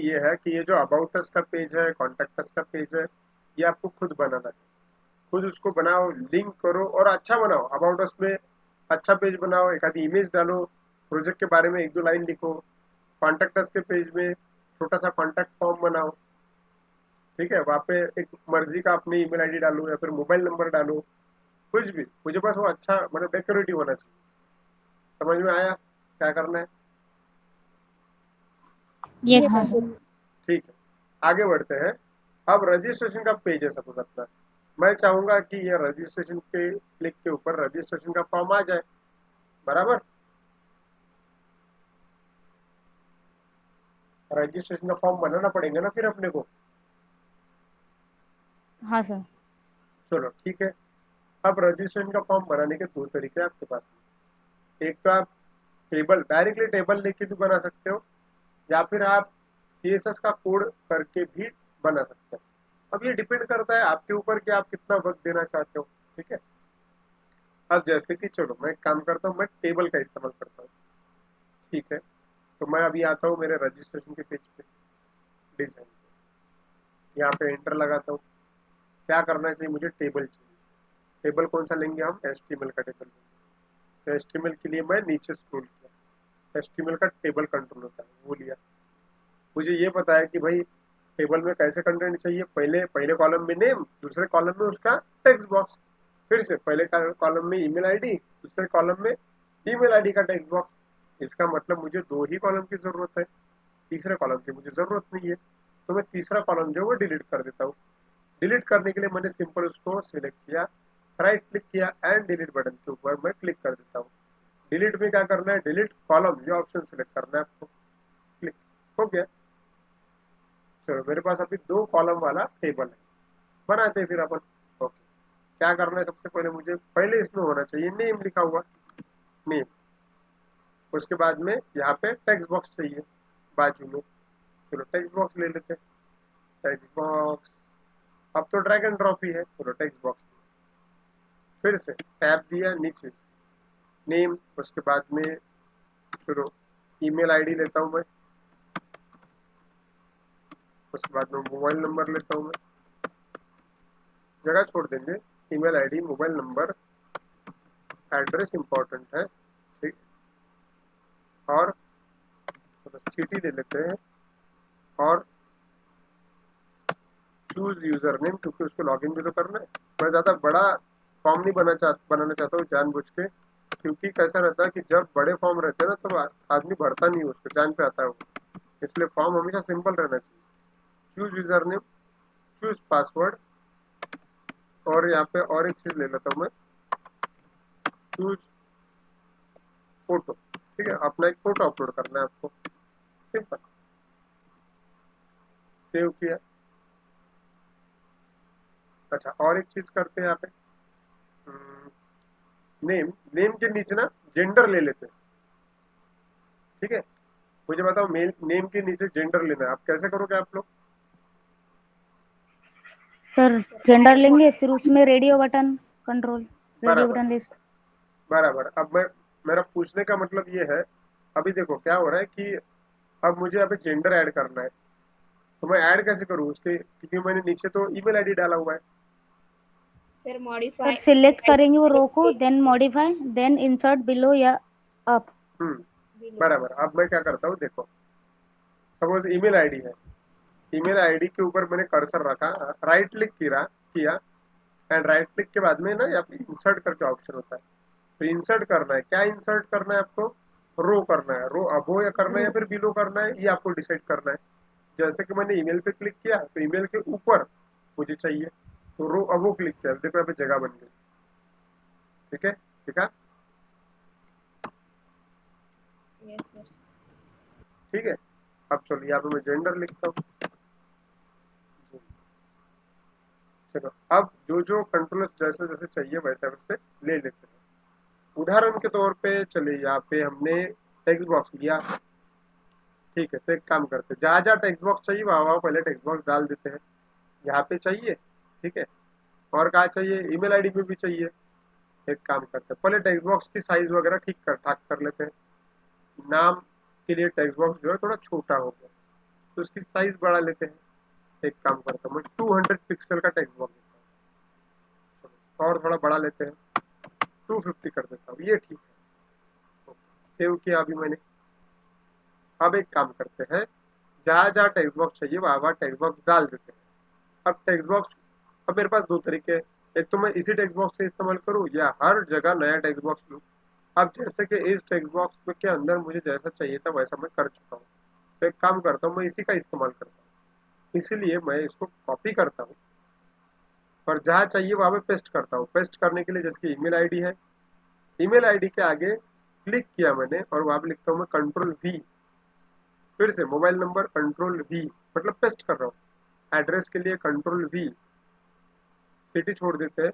ये है कि ये जो अबाउट अस का पेज है, कॉन्टेक्ट अस का पेज है, ये आपको खुद बनाना है। खुद उसको बनाओ, लिंक करो और अच्छा बनाओ। अबाउट अस में अच्छा पेज बनाओ, एक आधी इमेज डालो, प्रोजेक्ट के बारे में एक दो लाइन लिखो। कॉन्टेक्ट अस के पेज में छोटा सा कॉन्टेक्ट फॉर्म बनाओ। ठीक है, वहाँ पे एक मर्जी का अपनी ईमेल आईडी डालो या फिर मोबाइल नंबर डालो, कुछ भी। मुझे बस वो अच्छा मतलब डेकोरेटिव होना चाहिए। समझ में आया क्या करना है? यस यस हाँ सर। सर। सर। ठीक है, आगे बढ़ते हैं। अब रजिस्ट्रेशन का पेज है सपोज अपना। मैं चाहूंगा कि ये रजिस्ट्रेशन के क्लिक के ऊपर रजिस्ट्रेशन का फॉर्म आ जाए। बराबर, रजिस्ट्रेशन का फॉर्म बनाना पड़ेगा ना फिर अपने को। हाँ सर। चलो ठीक है। अब रजिस्ट्रेशन का फॉर्म बनाने के दो तरीके हैं आपके पास। एक तो आप टेबल, डायरेक्टली टेबल लेके भी बना सकते हो, या फिर आप CSS का कोड करके भी बना सकते हो। अब ये डिपेंड करता है आपके ऊपर कि आप कितना वक्त देना चाहते हो। ठीक है, अब जैसे कि चलो मैं एक काम करता हूँ, मैं टेबल का इस्तेमाल करता हूँ। ठीक है, तो मैं अभी आता हूँ मेरे रजिस्ट्रेशन के पेज पे, डिजाइन पे, यहाँ पे एंटर लगाता हूँ। क्या करना चाहिए मुझे? टेबल चाहिए। टेबल कौन सा लेंगे हम? HTML का टेबल लेंगे। तो HTML के लिए मैं नीचे स्क्रॉल किया, HTML का टेबल कंट्रोल होता है वो लिया। मुझे ये पता है कि भाई टेबल में कैसे कंटेंट चाहिए, पहले कॉलम में नेम, दूसरे कॉलम में उसका टेक्स्ट बॉक्स, फिर से पहले कॉलम में ईमेल आईडी, दूसरे कॉलम में ईमेल आईडी का टेक्स्ट बॉक्स। इसका मतलब मुझे 2 ही कॉलम की जरूरत है, तीसरे कॉलम की मुझे जरूरत नहीं है। तो मैं तीसरा कॉलम जो है वो डिलीट कर देता हूँ। डिलीट करने के लिए मैंने सिंपल उसको सिलेक्ट किया, राइट क्लिक किया एंड डिलीट बटन के ऊपर मैं क्लिक कर देता हूँ। डिलीट में क्या करना है, डिलीट कॉलम ये ऑप्शन सिलेक्ट करना है आपको, क्लिक हो गया। चलो मेरे पास अभी 2 कॉलम वाला टेबल है, बनाते हैं फिर अपन। ओके, क्या करना है, सबसे पहले मुझे पहले इसमें होना चाहिए नेम लिखा हुआ, नेम। उसके बाद में यहाँ पे टेक्स्ट बॉक्स चाहिए बाजू में, चलो टेक्स्ट बॉक्स ले लेते हैं। टेक्स्ट बॉक्स अब तो ड्रैग एंड ड्रॉप ही है, चलो टेक्स्ट बॉक्स फिर से टैब दिया नीचे नेम, उसके बाद में चलो ईमेल आईडी लेता हूँ मैं, उसके बाद में मोबाइल नंबर लेता हूँ मैं, जगह छोड़ देंगे email ID mobile number, address important है ठीक, और सिटी ले लेते हैं, और चूज यूजर नेम क्योंकि उसको लॉगिन भी तो करना है। मैं ज़्यादा बड़ा फॉर्म नहीं बनाना चाहता हूँ जानबूझ के, क्योंकि कैसा रहता है कि जब बड़े फॉर्म रहते हैं ना तो आदमी भरता नहीं, उसको जान पे आता है वो, इसलिए फॉर्म हमेशा सिंपल रहना चाहिए। Choose user name, choose password, और यहाँ पे और एक चीज ले लेता हूँ मैं, चूज फोटो। ठीक है, अपना एक फोटो अपलोड करना है आपको, सिंपल। सेव किया। अच्छा और एक चीज करते हैं यहाँ पे, नेम, नेम के नीचे ना जेंडर ले लेते हैं। ठीक है, मुझे बताओ मेल नेम के नीचे जेंडर लेना है, आप कैसे करोगे आप लोग? सर जेंडर लेंगे, फिर उसमें रेडियो बटन कंट्रोल, रेडियो बराबर बटन लिस्ट। बराबर। अब मैं, मेरा पूछने का मतलब ये है, अभी देखो क्या हो रहा है कि अब मुझे यहाँ पे जेंडर ऐड करना है, तो मैं ऐड कैसे करूँ उसके, क्योंकि मैंने नीचे तो ईमेल आईडी डाला हुआ है। सर सर मॉडिफाई सिलेक्ट करेंगे वो रो को, then modify, then insert below या अप। बराबर। अब मैं क्या करता हूँ देखो, सपोज ईमेल आईडी है, ईमेल आईडी के ऊपर मैंने कर्सर रखा, राइट क्लिक किया एंड राइट क्लिक के बाद में ना यहाँ पे इंसर्ट करके ऑप्शन होता है, तो इंसर्ट करना है, क्या इंसर्ट करना है आपको, रो करना है, रो अबो या करना है या फिर बिलो करना है, ये आपको डिसाइड करना है। जैसे कि मैंने ईमेल पे क्लिक किया तो ईमेल के ऊपर मुझे चाहिए, तो रो अबो क्लिक किया, देखो यहाँ पे जगह बन गई। ठीक है, ठीक है, यस सर। ठीक है। अब चलो यहाँ पे मैं जेंडर लिखता हूँ। चलो अब जो जो कंट्रोल जैसे जैसे चाहिए वैसे वैसे ले लेते हैं। उदाहरण के तौर पे चलिए यहाँ पे हमने टेक्स्ट बॉक्स लिया, ठीक है, तो एक काम करते हैं, जहाँ जहाँ टेक्स्ट बॉक्स चाहिए वहाँ वहाँ पहले टेक्स्ट बॉक्स डाल देते हैं। यहाँ पे चाहिए, ठीक है, और कहाँ चाहिए, ईमेल आईडी में भी चाहिए। एक काम करते हैं, पहले टेक्स्ट बॉक्स की साइज वगैरह ठाक कर लेते हैं। नाम के लिए टेक्स्ट बॉक्स जो है थोड़ा छोटा हो गया, तो उसकी साइज बढ़ा लेते हैं। एक काम करता हूँ मैं 200 पिक्सल का टेक्स्ट बॉक्स देता हूँ, और थोड़ा बढ़ा लेते हैं, 250 कर देता हूँ, ये ठीक है। सेव किया अभी मैंने। अब एक काम करते हैं, जहाँ जहाँ टेक्स्ट बॉक्स चाहिए वहाँ वहाँ टेक्स्ट बॉक्स डाल देते हैं। अब टेक्स्ट बॉक्स, अब मेरे पास 2 तरीके हैं, एक तो मैं इसी टेक्स्ट बॉक्स का इस्तेमाल करूँ या हर जगह नया टेक्स्ट बॉक्स लूँ। अब जैसे कि इस टेक्स्ट बॉक्स के अंदर मुझे जैसा चाहिए था वैसा मैं कर चुका हूँ, तो एक काम करता हूँ मैं इसी का इस्तेमाल करता हूँ, इसीलिए मैं इसको कॉपी करता हूँ और जहाँ चाहिए वहाँ पे पेस्ट करता हूँ। पेस्ट करने के लिए जैसे कि ईमेल आईडी है, ईमेल आईडी के आगे क्लिक किया मैंने और वहाँ पे लिखता हूँ मैं कंट्रोल V, फिर से मोबाइल नंबर कंट्रोल V, मतलब पेस्ट कर रहा हूँ। एड्रेस के लिए कंट्रोल V, सिटी छोड़ देते हैं,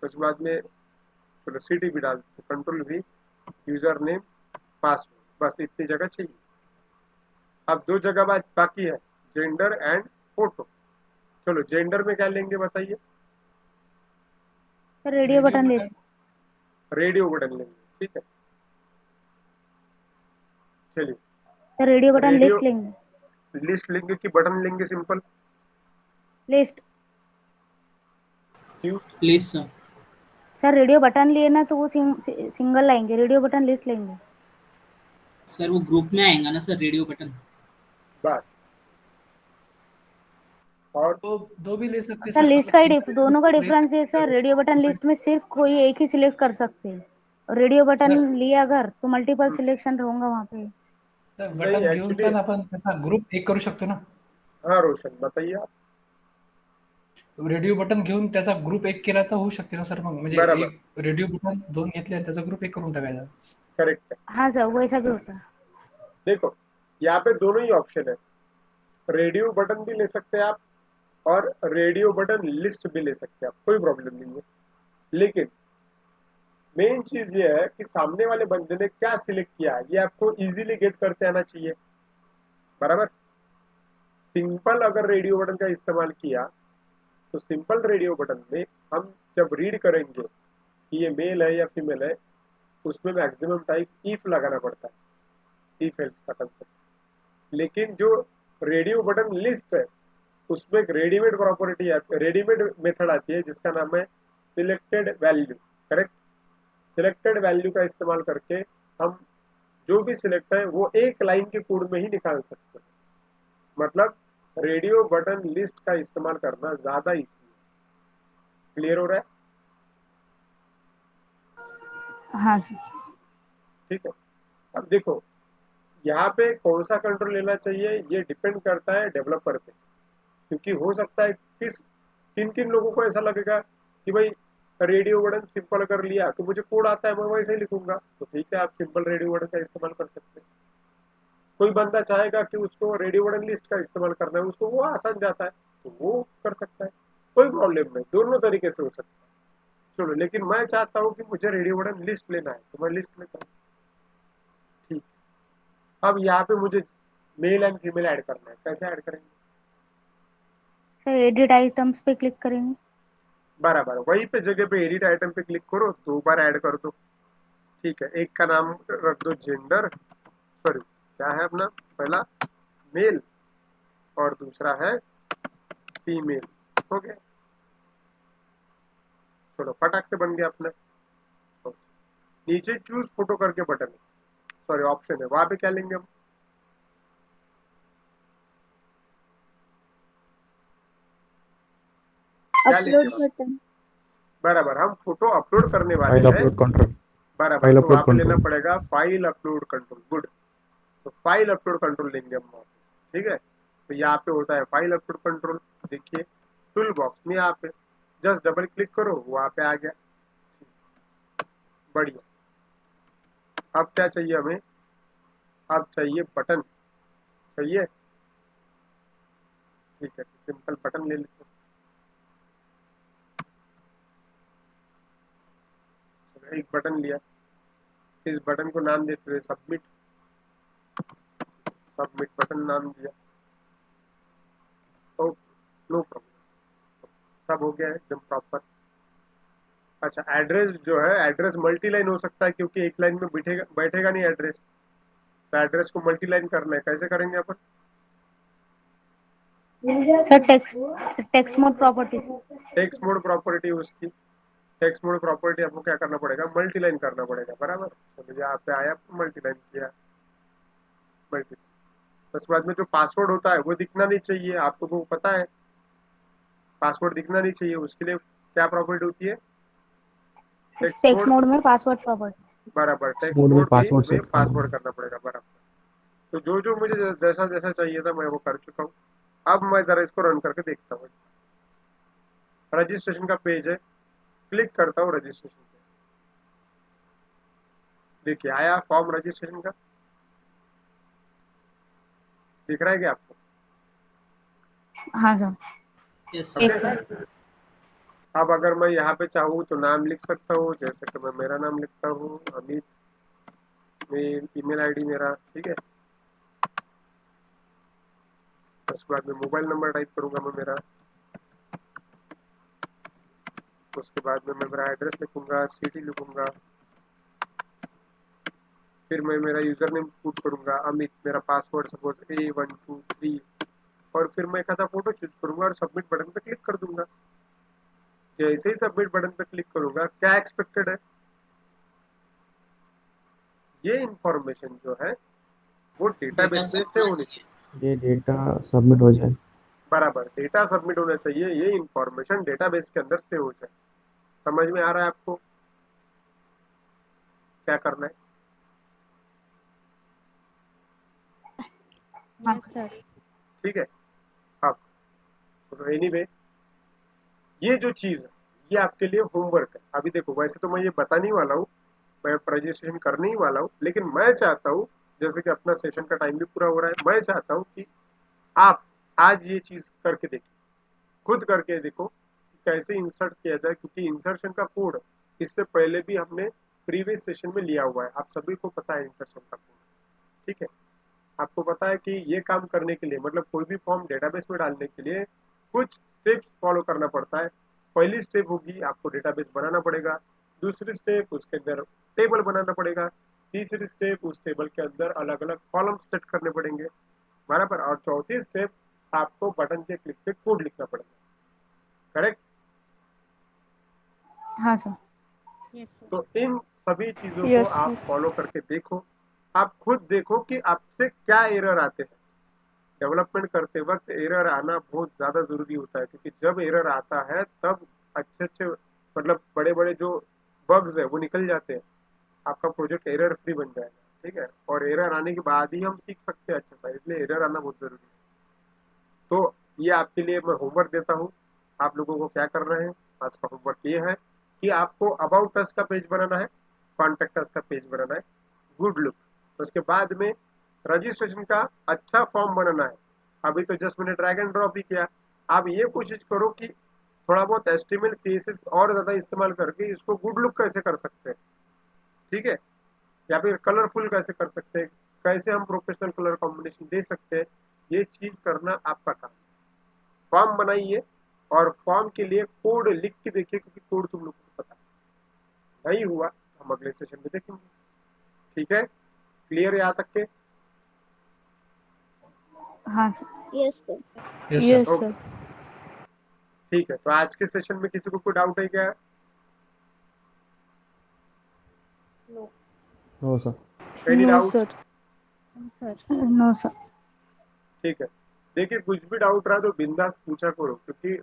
उसके बाद में चलो सिटी भी डाल देते हैं, control V, user name, password, बस इतनी जगह चाहिए। अब 2 जगह बाद बाकी है, जेंडर एंड फोटो। चलो जेंडर में क्या लेंगे बताइए? Radio button list. Radio button लेंगे, ठीक है, चलिए। रेडियो बटन रेडियो लिस्ट लेंगे, लिस्ट लेंगे कि बटन लेंगे? Simple list. क्यों? Please sir. Sir radio button लिए ना तो वो सिंगल लाएंगे, रेडियो बटन लिस्ट लेंगे। सर वो ग्रुप में आएगा ना सर रेडियो बटन। बस। और तो दो भी ले सकते हैं सर सर, लिस्ट मतलब का सिंगल दोनों का ले डिफरेंस है सर। रेडियो बटन लिस्ट में सिर्फ कोई एक ही सिलेक्ट कर सकते हैं, और रेडियो बटन सर लिया अगर तो मल्टीपल सिलेक्शन होगा वहाँ पे। सर नहीं बटन घेऊन एक्चुअली, पण आपण त्याचा ग्रुप एक करू शकतो ना। हाँ रोशन बताइए आप। रेडिओ बटन घेऊन त्याचा ग्रुप एक केला तर होऊ शकते ना सर, मग म्हणजे बराबर, एक रेडिओ बटन दोन घेतले आणि त्याचा ग्रुप एक करून टाकायचा। करेक्ट है। हाँ सर वैसा भी होता है। देखो यहाँ पे दोनों ही ऑप्शन है, रेडियो बटन भी ले सकते हैं आप और रेडियो बटन लिस्ट भी ले सकते हैं आप, कोई प्रॉब्लम नहीं है। लेकिन मेन चीज ये है कि सामने वाले बंदे ने क्या सिलेक्ट किया ये आपको इजीली गेट करते आना चाहिए, बराबर। सिंपल अगर रेडियो बटन का इस्तेमाल किया तो सिंपल रेडियो बटन में हम जब रीड करेंगे कि ये मेल है या फीमेल है, उसमें मैक्सिमम टाइप इफ लगाना पड़ता है, इफ एल्स का कंसेप्ट। लेकिन जो रेडियो बटन लिस्ट है उसमें एक रेडीमेड प्रॉपर्टी है, रेडीमेड मेथड आती है जिसका नाम है selected value, correct. Selected value का इस्तेमाल करके हम जो भी सिलेक्ट है वो एक लाइन के कोड में ही निकाल सकते हैं। मतलब रेडियो बटन लिस्ट का इस्तेमाल करना ज्यादा इजी है। क्लियर हो रहा है? हाँ सर। ठीक है। अब देखो यहाँ पे कौन सा कंट्रोल लेना चाहिए ये डिपेंड करता है डेवलपर पे, क्योंकि हो सकता है किन किन लोगों को ऐसा लगेगा कि भाई रेडियो बटन सिंपल कर लिया तो मुझे कोड आता है मैं वैसे ही लिखूंगा, तो ठीक है आप सिंपल रेडियो बटन का इस्तेमाल कर सकते हैं। कोई बंदा चाहेगा कि उसको रेडियो बटन लिस्ट का इस्तेमाल करना है, उसको वो आसान जाता है तो वो कर सकता है, कोई प्रॉब्लम नहीं, दोनों तरीके से हो सकता है। चलो लेकिन मैं चाहता हूँ कि मुझे रेडियो बटन लिस्ट लेना है तो मैं लिस्ट लेता हूँ। ठीक। अब यहाँ पे मुझे मेल एंड फीमेल ऐड करना है, कैसे ऐड करेंगे? सर एडिट आइटम्स पे क्लिक करेंगे। बराबर वही पे जगह पे एडिट आइटम पे क्लिक करो, 2 बार ऐड कर दो। ठीक है, एक का नाम रख दो जेंडर, सॉरी क्या है अपना, पहला मेल और दूसरा है फीमेल, हो गया। चलो फटाक से बन गया अपना। नीचे चूज फोटो करके बटन है, सॉरी ऑप्शन है, वहां पे क्या लेंगे हम? क्या लेंगे अपलोड वहां? बटन। बराबर हम फोटो अपलोड करने वाले फाइल हैं। अपलोड कंट्रोल, बराबर फाइल तो अपलोड वहां पे लेना कंट्रोल। पड़ेगा फाइल अपलोड कंट्रोल, गुड। तो फाइल अपलोड कंट्रोल लेंगे हम वहां पे, ठीक है। तो यहाँ पे होता है फाइल अपलोड कंट्रोल, देखिए टूल बॉक्स में यहाँ पे जस्ट डबल क्लिक करो, वहां पे आ गया, बढ़िया। अब क्या चाहिए हमें? अब चाहिए बटन, चाहिए, ठीक है सिंपल बटन ले लेते हैं। एक बटन लिया, इस बटन को नाम देते हुए सबमिट, सबमिट बटन नाम दिया, तो नो प्रॉब्लम, सब हो गया है एकदम प्रॉपर। अच्छा एड्रेस जो है, एड्रेस मल्टी लाइन हो सकता है क्योंकि एक लाइन में बैठेगा नहीं एड्रेस, तो एड्रेस को मल्टी लाइन करना है, कैसे करेंगे अपन? Sir text mode property. Text mode property, उसकी टेक्स्ट मोड प्रॉपर्टी आपको क्या करना पड़ेगा? मल्टी लाइन करना पड़ेगा, बराबर। तो यहाँ पे आया मल्टी लाइन किया, मल्टी। उसके बाद में जो पासवर्ड होता है वो दिखना नहीं चाहिए, आपको वो पता है पासवर्ड दिखना नहीं चाहिए, उसके लिए क्या प्रॉपर्टी होती है? टेक्स्ट मोड में पासवर्ड प्रॉपर्टी। बराबर, टेक्स्ट मोड में मोड पासवर्ड में सेट करना पासवर्ड करना पड़ेगा, बराबर। तो जो जो मुझे जैसा जैसा चाहिए था मैं वो कर चुका हूँ। अब मैं जरा इसको रन करके देखता हूँ। रजिस्ट्रेशन का पेज है, क्लिक करता हूँ रजिस्ट्रेशन पे, देखिए आया फॉर्म रजिस्ट्रेशन का, दिख रहा है क्या आपको? हाँ सर। Yes okay. सर। अब अगर मैं यहाँ पे चाहूँ तो नाम लिख सकता हूँ, जैसे कि मैं मेरा नाम लिखता हूँ अमित, मेल ईमेल आईडी मेरा, ठीक है। उसके बाद में मोबाइल नंबर टाइप करूंगा मैं मेरा, उसके बाद में मैं मेरा एड्रेस लिखूंगा, सिटी लिखूंगा, फिर मैं मेरा यूजर नेम पुट करूंगा अमित, मेरा पासवर्ड सपोज A123, और फिर मैं एक आधा फोटो चूज करूंगा और सबमिट बटन पे क्लिक कर दूंगा। जैसे ही सबमिट बटन पे क्लिक करूंगा, क्या एक्सपेक्टेड है, ये इंफॉर्मेशन जो है वो डेटाबेस में सेव होनी चाहिए। ये डेटा सबमिट हो जाए। बराबर, डेटा सबमिट होना चाहिए, ये इंफॉर्मेशन डेटाबेस के अंदर सेव हो जाए। समझ में आ रहा है आपको क्या करना है? Yes sir. ठीक है। अब एनीवे, ये जो चीज है ये आपके लिए होमवर्क है। अभी देखो, वैसे तो मैं ये बताने वाला हूँ, मैं रजिस्ट्रेशन करने ही वाला हूँ, लेकिन मैं चाहता हूँ, जैसे कि अपना सेशन का टाइम भी पूरा हो रहा है, मैं चाहता हूँ कि आप आज ये चीज करके देखिए, खुद करके देखो कि कैसे इंसर्ट किया जाए, क्योंकि इंसर्शन का कोड इससे पहले भी हमने प्रीवियस सेशन में लिया हुआ है, आप सभी को पता है इंसर्शन का कोड। ठीक है, आपको पता है कि ये काम करने के लिए, मतलब कोई भी फॉर्म डेटाबेस में डालने के लिए कुछ स्टेप्स फॉलो करना पड़ता है। पहली स्टेप होगी आपको डेटाबेस बनाना पड़ेगा, दूसरी स्टेप उसके अंदर टेबल बनाना पड़ेगा, तीसरी स्टेप उस टेबल के अंदर अलग अलग कॉलम सेट करने पड़ेंगे, बराबर, और चौथी स्टेप आपको बटन के क्लिक पे कोड लिखना पड़ेगा। करेक्ट? हाँ सर। Yes sir. तो इन सभी चीजों को यस आप सर। फॉलो करके देखो, आप खुद देखो कि आपसे क्या एरर आते हैं। डेवलपमेंट करते वक्त एरर आना बहुत ज्यादा जरूरी होता है, क्योंकि जब एरर आता है तब अच्छे अच्छे, मतलब बड़े बड़े जो बग्स है वो निकल जाते हैं, आपका प्रोजेक्ट एरर फ्री बन जाएगा। ठीक है, और एरर आने के बाद ही हम सीख सकते हैं अच्छे से, इसलिए एरर आना बहुत जरूरी है। तो ये आपके लिए मैं होमवर्क देता हूँ। आप लोगों को क्या करना है, आज का होमवर्क ये है कि आपको अबाउट अस का पेज बनाना है, कॉन्टेक्ट अस का पेज बनाना है, गुड लुक, उसके बाद में रजिस्ट्रेशन का अच्छा फॉर्म बनाना है। अभी तो जस्ट मैंने ड्रैग एंड ड्रॉप ही किया, आप ये कोशिश करो कि थोड़ा बहुत एचटीएमएल सीएसएस और ज्यादा इस्तेमाल करके इसको गुड लुक कैसे कर सकते हैं। ठीक है, या फिर कलरफुल कैसे कर सकते हैं, कैसे हम प्रोफेशनल कलर कॉम्बिनेशन दे सकते हैं, ये चीज करना आपका काम। फॉर्म बनाइए और फॉर्म के लिए कोड लिख के देखिए, क्योंकि कोड तुम लोग को पता है। नहीं हुआ हम अगले सेशन में देखेंगे। ठीक है, क्लियर है यहाँ तक के? हाँ sir. Yes sir. Yes yes sir. Okay, sir. ठीक है। तो आज के सेशन में किसी को कोई डाउट है क्या? No. No sir. Any no doubt? Sir. Sir. No sir. ठीक है, देखिए कुछ भी डाउट रहा तो बिंदास पूछा करो, क्योंकि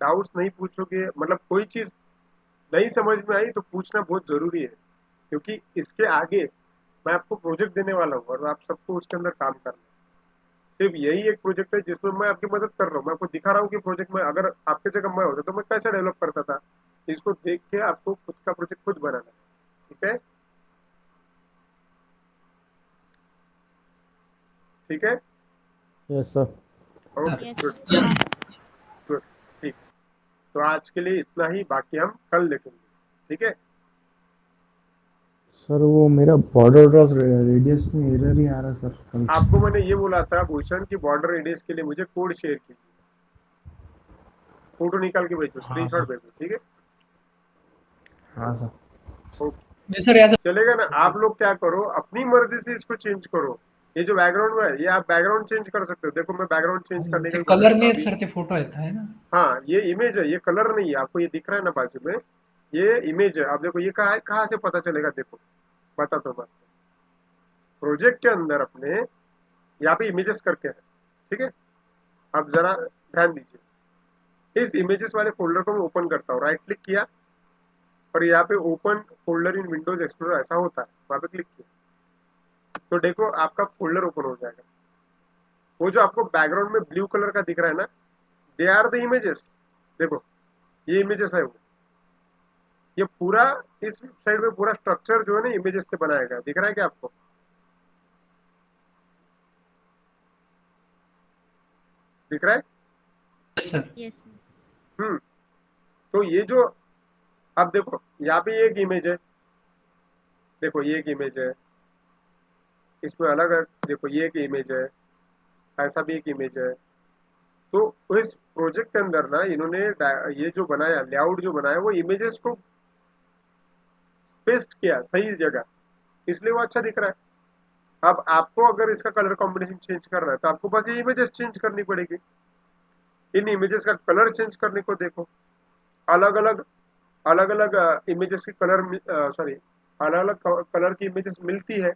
डाउट्स नहीं पूछोगे, मतलब कोई चीज नहीं समझ में आई तो पूछना बहुत जरूरी है, क्योंकि इसके आगे मैं आपको प्रोजेक्ट देने वाला हूँ और आप सबको उसके अंदर काम करना है। सिर्फ यही एक प्रोजेक्ट है जिसमें मैं आपकी मदद कर रहा हूँ, मैं आपको दिखा रहा हूँ कि प्रोजेक्ट में अगर आपके जगह मैं होता तो मैं कैसे डेवलप करता था, इसको देख के आपको खुद का प्रोजेक्ट खुद बनाना है। ठीक है, ठीक है, yes sir. Okay, yes good yes. Good. ठीक, तो आज के लिए इतना ही, बाकी हम कल देखेंगे। ठीक है, सर वो मेरा बॉर्डर क्रॉस रेडियस में एरर ही आ रहा है सर कल से। आपको मैंने ये बोला था भूषण की बॉर्डर रेडियस के लिए मुझे कोड शेयर कीजिए, फोटो निकाल के भेजो, हाँ सर। स्क्रीनशॉट भेजो। ठीक है, हाँ सर। ओके, नहीं सर याद चलेगा ना? आप लोग क्या करो, अपनी मर्जी से इसको चेंज करो। ये जो बैकग्राउंड में है, ये आप बैकग्राउंड चेंज कर सकते हो। देखो मैं बैकग्राउंड चेंज करने का भी बता कलर देता हूँ नहीं अभी। सर ते फोटो येता है ना. हाँ, ये इमेज है, ये कलर नहीं है। आपको ये दिख रहा है ना बाजू में, ये इमेज है। आप देखो ये कहाँ है, कहाँ से पता चलेगा? देखो बताता हूँ मैं। प्रोजेक्ट के अंदर अपने यहाँ पे इमेजेस करके है, ठीक है? अब जरा ध्यान दीजिए, इस इमेजेस वाले फोल्डर को मैं ओपन करता हूँ, राइट क्लिक किया और यहाँ पे ओपन फोल्डर इन विंडोज एक्सप्लोरर ऐसा होता है, वहां पे क्लिक किया तो देखो आपका फोल्डर ओपन हो जाएगा। वो जो आपको बैकग्राउंड में ब्लू कलर का दिख रहा है ना, दे आर द इमेजेस। देखो ये इमेजेस है वो, ये पूरा इस वेबसाइट में पूरा स्ट्रक्चर जो है ना इमेजेस से बनाया गया, दिख रहा है क्या आपको? दिख रहा है? Yes, sir. यस तो ये जो, अब देखो यहाँ पे एक इमेज है, देखो ये एक इमेज है, इसमें अलग है, देखो ये एक इमेज है, ऐसा भी एक इमेज है। तो इस प्रोजेक्ट के अंदर ना इन्होंने ये जो बनाया लेआउट जो बनाया वो इमेजेस को पेस्ट किया सही जगह, इसलिए वो अच्छा दिख रहा है। अब आपको अगर इसका कलर कॉम्बिनेशन चेंज करना है तो आपको बस ये इमेजेस चेंज करनी पड़ेगी, इन इमेजेस का कलर चेंज करने को देखो। अलग अलग इमेजेस की कलर सॉरी अलग अलग कलर की इमेजेस मिलती है,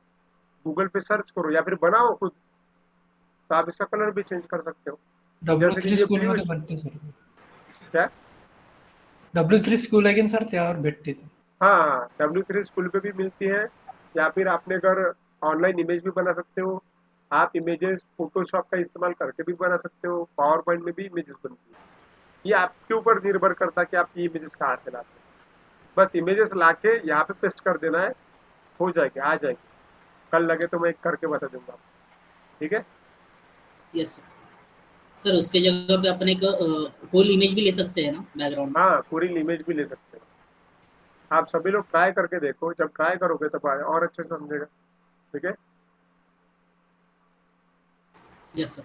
गूगल पे सर्च करो या फिर बनाओ खुद, तो आप इसका कलर भी चेंज कर सकते हो। जैसे की W3 ये स्कूल ब्लू, मध्ये बनते सर. क्या? W3 स्कूल आहे की सर, त्यावर भेटते ते. हाँ, W3 स्कूल पे भी मिलती है, या फिर आपने अगर ऑनलाइन इमेज भी बना सकते हो आप, इमेजेस फोटोशॉप का इस्तेमाल करके भी बना सकते हो, पावर पॉइंट में भी इमेजेस बनती है। ये आपके ऊपर निर्भर करता है कि आप ये इमेजेस कहाँ से लाते हो। बस इमेजेस लाके यहाँ पे पेस्ट कर देना है, हो जाएगी, आ जाएगी। कल लगे तो मैं करके बता दूंगा आपको, ठीक है? यस सर, उसके जगह पे अपन एक होल इमेज भी ले सकते हैं ना बैकग्राउंड. हाँ, पूरी इमेज भी ले सकते हो आप। सभी लोग ट्राई करके देखो, जब ट्राई करोगे तब और अच्छे से समझेगा, ठीक है? Yes sir.